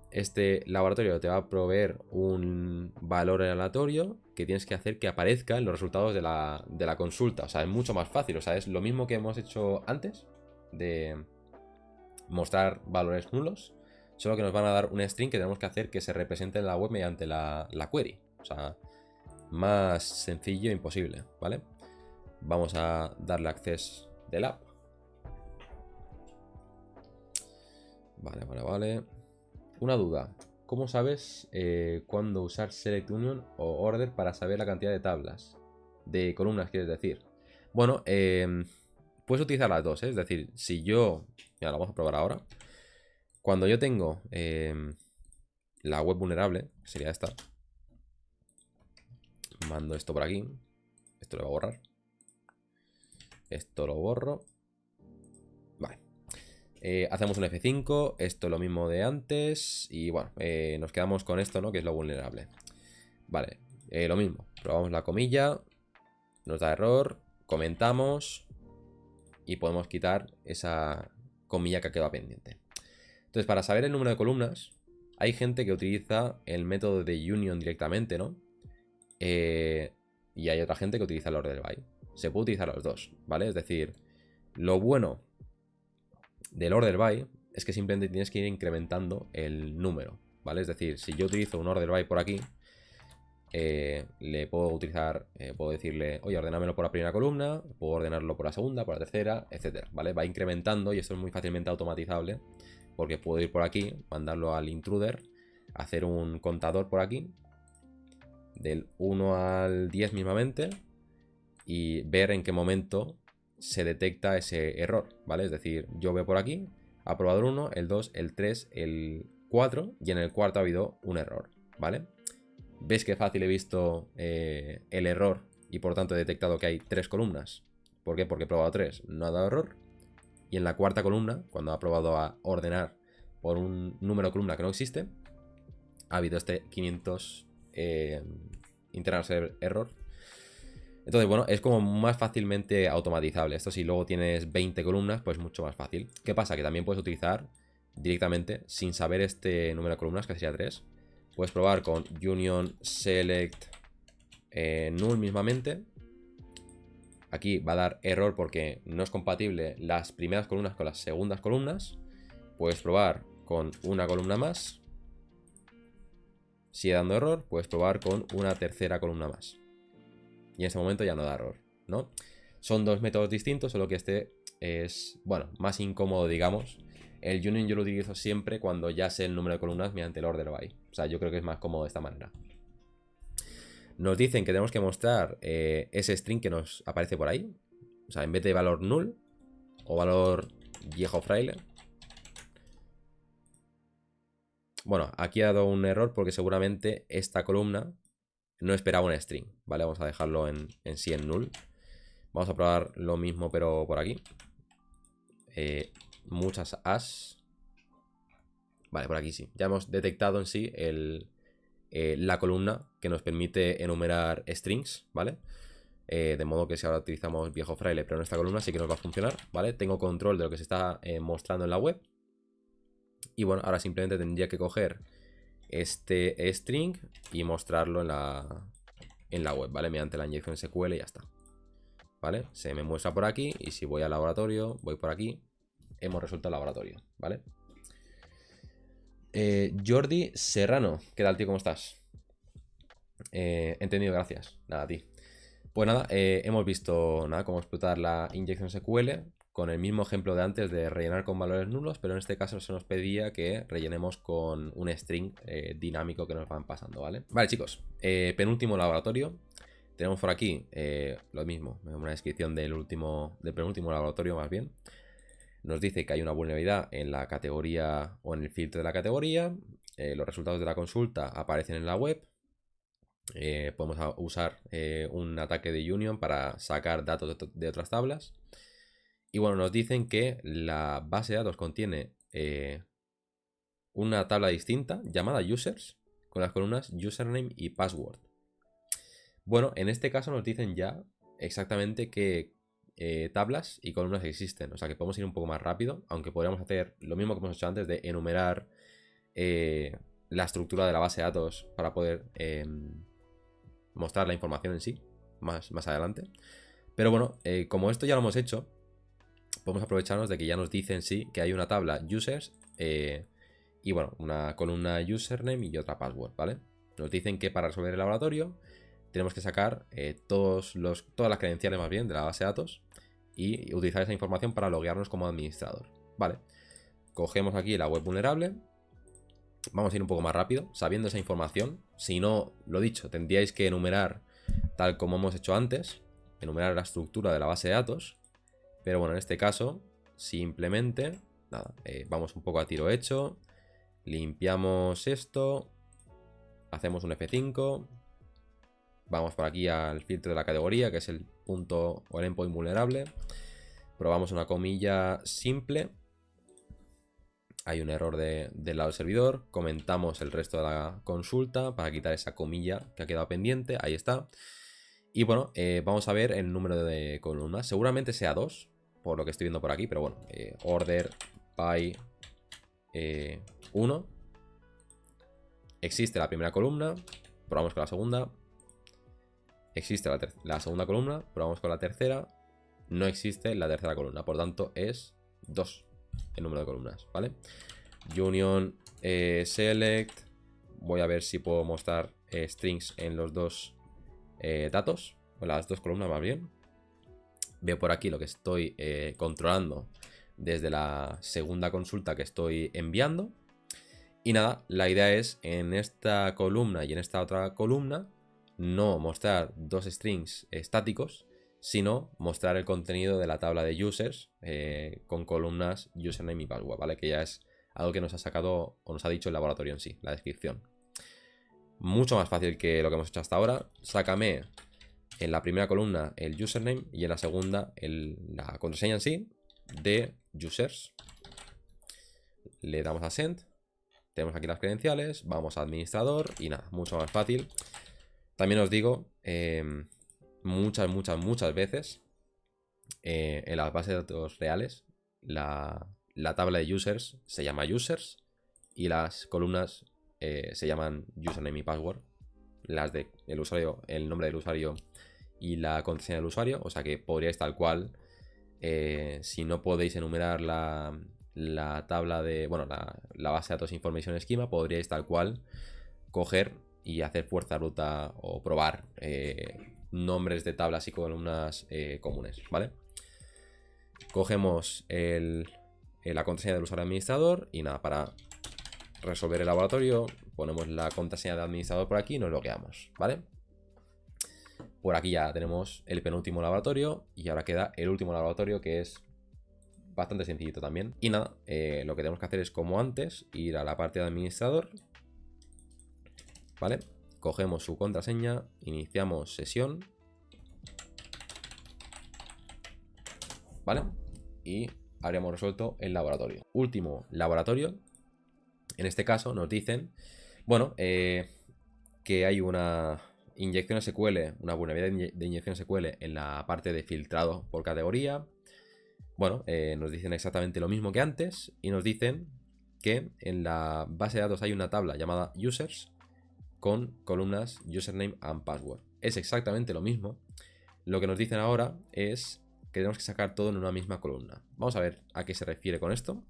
Speaker 1: Este laboratorio te va a proveer un valor aleatorio que tienes que hacer que aparezca en los resultados de la consulta. O sea, es mucho más fácil. O sea, es lo mismo que hemos hecho antes de mostrar valores nulos. Solo que nos van a dar un string que tenemos que hacer que se represente en la web mediante la query. O sea, más sencillo imposible, ¿vale? Vamos a darle access del app. Vale. Una duda. ¿Cómo sabes cuándo usar select union o order para saber la cantidad de tablas? De columnas, quieres decir. Bueno, puedes utilizar las dos, ¿eh? Es decir, si yo... Ya lo vamos a probar ahora. Cuando yo tengo la web vulnerable, que sería esta. Mando esto por aquí. Esto lo voy a borrar. Esto lo borro. Vale. Hacemos un F5. Esto es lo mismo de antes. Y bueno, nos quedamos con esto, ¿no? Que es lo vulnerable. Vale. Lo mismo. Probamos la comilla. Nos da error. Comentamos. Y podemos quitar esa comilla que ha quedado pendiente. Entonces, para saber el número de columnas, hay gente que utiliza el método de union directamente, ¿no? Y hay otra gente que utiliza el order by. Se puede utilizar los dos, ¿vale? Es decir, lo bueno del order by es que simplemente tienes que ir incrementando el número, ¿vale? Es decir, si yo utilizo un order by por aquí, le puedo utilizar, puedo decirle, oye, ordenámelo por la primera columna, puedo ordenarlo por la segunda, por la tercera, etcétera, ¿vale? Va incrementando y esto es muy fácilmente automatizable porque puedo ir por aquí, mandarlo al intruder, hacer un contador por aquí del 1 al 10 mismamente y ver en qué momento se detecta ese error, ¿vale? Es decir, yo veo por aquí, aprobado el 1, el 2, el 3, el 4 y en el cuarto ha habido un error, ¿vale? ¿Ves qué fácil he visto el error y por tanto he detectado que hay 3 columnas? ¿Por qué? Porque he probado 3, no ha dado error. Y en la cuarta columna, cuando ha probado a ordenar por un número de columna que no existe, ha habido este 500 internal server error. Entonces, bueno, es como más fácilmente automatizable. Esto si luego tienes 20 columnas, pues mucho más fácil. ¿Qué pasa? Que también puedes utilizar directamente, sin saber este número de columnas, que sería 3. Puedes probar con union select null mismamente. Aquí va a dar error porque no es compatible las primeras columnas con las segundas columnas. Puedes probar con una columna más. Sigue dando error, puedes probar con una tercera columna más. Y en este momento ya no da error, ¿no? Son dos métodos distintos, solo que este es, bueno, más incómodo, digamos. El union yo lo utilizo siempre cuando ya sé el número de columnas mediante el order by. O sea, yo creo que es más cómodo de esta manera. Nos dicen que tenemos que mostrar ese string que nos aparece por ahí. O sea, en vez de valor null o valor viejo fraile. Bueno, aquí ha dado un error porque seguramente esta columna no esperaba un string, ¿vale? Vamos a dejarlo en sí en null. Vamos a probar lo mismo pero por aquí. Muchas as. Vale, por aquí sí. Ya hemos detectado en sí el la columna que nos permite enumerar strings, ¿vale? De modo que si ahora utilizamos viejo fraile, pero en esta columna sí que nos va a funcionar, ¿vale? Tengo control de lo que se está mostrando en la web. Y bueno, ahora simplemente tendría que coger este string y mostrarlo en la web, ¿vale? Mediante la inyección SQL y ya está. ¿Vale? Se me muestra por aquí y si voy al laboratorio, voy por aquí, hemos resuelto el laboratorio, ¿vale? Jordi Serrano, ¿qué tal, tío? ¿Cómo estás? Entendido, gracias. Nada, a ti. Pues nada, hemos visto nada cómo explotar la inyección SQL con el mismo ejemplo de antes de rellenar con valores nulos, pero en este caso se nos pedía que rellenemos con un string dinámico que nos van pasando, ¿vale? Vale, chicos, penúltimo laboratorio. Tenemos por aquí lo mismo, una descripción del penúltimo laboratorio más bien. Nos dice que hay una vulnerabilidad en la categoría o en el filtro de la categoría. Los resultados de la consulta aparecen en la web. Podemos usar un ataque de union para sacar datos de otras tablas. Y bueno, nos dicen que la base de datos contiene una tabla distinta llamada users con las columnas username y password. Bueno, en este caso nos dicen ya exactamente qué tablas y columnas existen. O sea que podemos ir un poco más rápido, aunque podríamos hacer lo mismo que hemos hecho antes de enumerar la estructura de la base de datos para poder mostrar la información en sí más adelante. Pero bueno, como esto ya lo hemos hecho, podemos aprovecharnos de que ya nos dice en sí que hay una tabla users y bueno, una columna username y otra password, ¿vale? Nos dicen que para resolver el laboratorio tenemos que sacar todas las credenciales más bien de la base de datos y utilizar esa información para loguearnos como administrador. Vale, cogemos aquí la web vulnerable. Vamos a ir un poco más rápido, sabiendo esa información. Si no, lo dicho, tendríais que enumerar tal como hemos hecho antes, enumerar la estructura de la base de datos. Pero bueno, en este caso, simplemente, nada, vamos un poco a tiro hecho, limpiamos esto, hacemos un F5, vamos por aquí al filtro de la categoría, que es el punto o el endpoint vulnerable, probamos una comilla simple. Hay un error del lado del servidor. Comentamos el resto de la consulta para quitar esa comilla que ha quedado pendiente. Ahí está. Y bueno, vamos a ver el número de columnas. Seguramente sea 2, por lo que estoy viendo por aquí. Pero bueno, order by 1. Existe la primera columna. Probamos con la segunda. Existe la segunda columna. Probamos con la tercera. No existe la tercera columna. Por tanto, es 2. El número de columnas, ¿vale? Union select. Voy a ver si puedo mostrar strings en los dos datos, o las dos columnas más bien. Veo por aquí lo que estoy controlando desde la segunda consulta que estoy enviando. Y nada, la idea es en esta columna y en esta otra columna no mostrar dos strings estáticos, sino mostrar el contenido de la tabla de users con columnas username y password, ¿vale? Que ya es algo que nos ha sacado o nos ha dicho el laboratorio en sí, la descripción. Mucho más fácil que lo que hemos hecho hasta ahora. Sácame en la primera columna el username y en la segunda la contraseña en sí de users. Le damos a send. Tenemos aquí las credenciales. Vamos a administrador y nada, mucho más fácil. También os digo, muchas veces en las bases de datos reales la tabla de users se llama users y las columnas se llaman username y password, las de el usuario, el nombre del usuario y la contraseña del usuario. O sea que podríais tal cual, si no podéis enumerar la tabla de, bueno, la base de datos information schema, podríais tal cual coger y hacer fuerza bruta o probar nombres de tablas y columnas comunes, ¿vale? Cogemos la contraseña del usuario administrador y nada, para resolver el laboratorio ponemos la contraseña de administrador por aquí y nos logueamos, ¿vale? Por aquí ya tenemos el penúltimo laboratorio y ahora queda el último laboratorio, que es bastante sencillito también. Y nada, lo que tenemos que hacer es como antes, ir a la parte de administrador, ¿vale? Cogemos su contraseña, iniciamos sesión, ¿vale? Y habríamos resuelto el laboratorio. Último laboratorio. En este caso nos dicen, bueno, que hay una inyección SQL, una vulnerabilidad de inyección SQL en la parte de filtrado por categoría. Bueno, nos dicen exactamente lo mismo que antes y nos dicen que en la base de datos hay una tabla llamada users con columnas username and password. Es exactamente lo mismo. Lo que nos dicen ahora es que tenemos que sacar todo en una misma columna. Vamos a ver a qué se refiere con esto.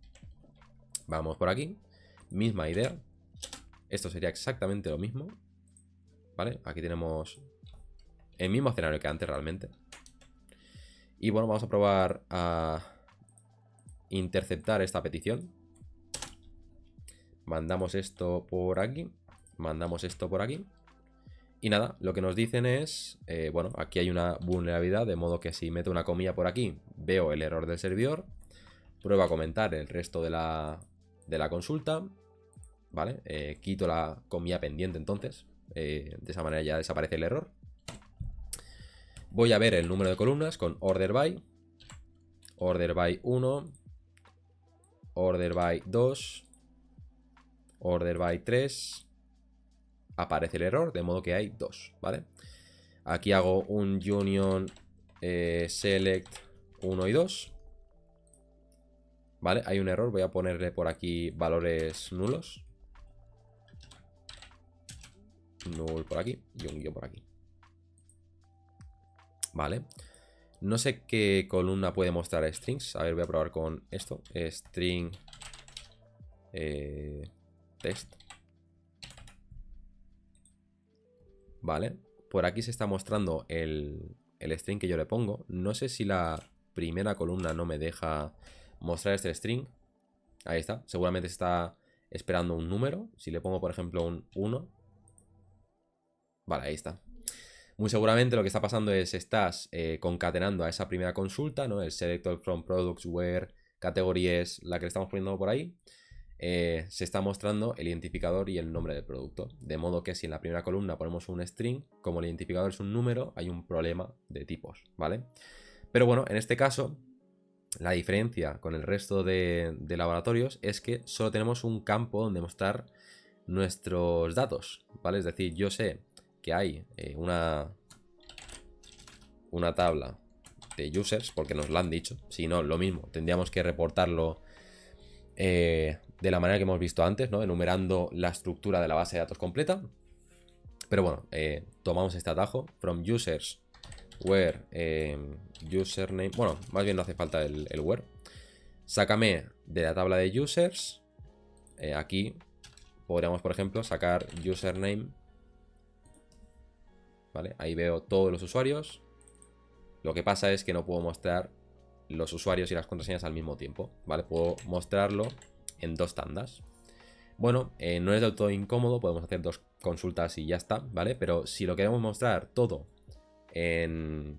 Speaker 1: Vamos por aquí. Misma idea. Esto sería exactamente lo mismo. ¿Vale? Aquí tenemos el mismo escenario que antes realmente. Y bueno, vamos a probar a interceptar esta petición. Mandamos esto por aquí. Mandamos esto por aquí. Y nada, lo que nos dicen es, bueno, aquí hay una vulnerabilidad, de modo que si meto una comilla por aquí, veo el error del servidor. Pruebo a comentar el resto de la consulta. ¿Vale? Quito la comilla pendiente entonces. De esa manera ya desaparece el error. Voy a ver el número de columnas con order by. Order by 1. Order by 2. Order by 3. Aparece el error, de modo que hay 2, ¿vale? Aquí hago un union select 1 y 2. ¿Vale? Hay un error, voy a ponerle por aquí valores nulos. Null por aquí y un guión por aquí. Vale. No sé qué columna puede mostrar strings. A ver, voy a probar con esto. String test. Vale. Por aquí se está mostrando el string que yo le pongo. No sé si la primera columna no me deja mostrar este string. Ahí está. Seguramente se está esperando un número. Si le pongo, por ejemplo, un 1. Vale, ahí está. Muy seguramente lo que está pasando es estás concatenando a esa primera consulta, ¿no? El selector from products where category es la que le estamos poniendo por ahí. Se está mostrando el identificador y el nombre del producto. De modo que si en la primera columna ponemos un string, como el identificador es un número, hay un problema de tipos, ¿vale? Pero bueno, en este caso, la diferencia con el resto de laboratorios es que solo tenemos un campo donde mostrar nuestros datos, ¿vale? Es decir, yo sé que hay una tabla de users, porque nos lo han dicho. Si no, lo mismo, tendríamos que reportarlo de la manera que hemos visto antes, ¿no? Enumerando la estructura de la base de datos completa. Pero bueno, tomamos este atajo, from users where username, bueno, más bien no hace falta el where. Sácame de la tabla de users. Aquí podríamos, por ejemplo, sacar username. ¿Vale? Ahí veo todos los usuarios. Lo que pasa es que no puedo mostrar los usuarios y las contraseñas al mismo tiempo, ¿vale? Puedo mostrarlo en 2 tandas. Bueno, no es del todo incómodo, podemos hacer 2 consultas y ya está, ¿vale? Pero si lo queremos mostrar todo en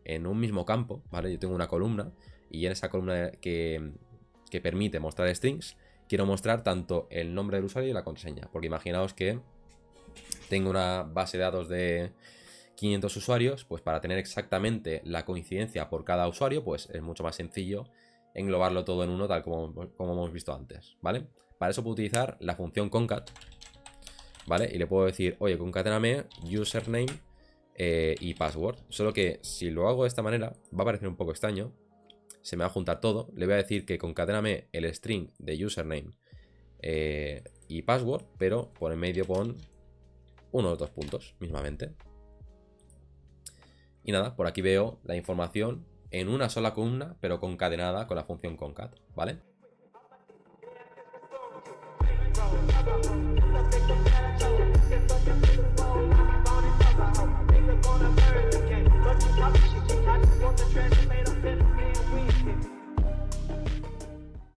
Speaker 1: un mismo campo, ¿vale? Yo tengo una columna y en esa columna que permite mostrar strings, quiero mostrar tanto el nombre del usuario y la contraseña. Porque imaginaos que tengo una base de datos de 500 usuarios, pues para tener exactamente la coincidencia por cada usuario, pues es mucho más sencillo englobarlo todo en uno, tal como hemos visto antes, ¿vale? Para eso puedo utilizar la función concat, ¿vale? Y le puedo decir, oye, concaténame username y password. Solo que si lo hago de esta manera, va a parecer un poco extraño. Se me va a juntar todo. Le voy a decir que concaténame el string de username y password, pero por en medio pon uno de 2 puntos, mismamente. Y nada, por aquí veo la información en una sola columna, pero concatenada con la función concat, ¿vale?
Speaker 2: Gonna burn again, but you probably should keep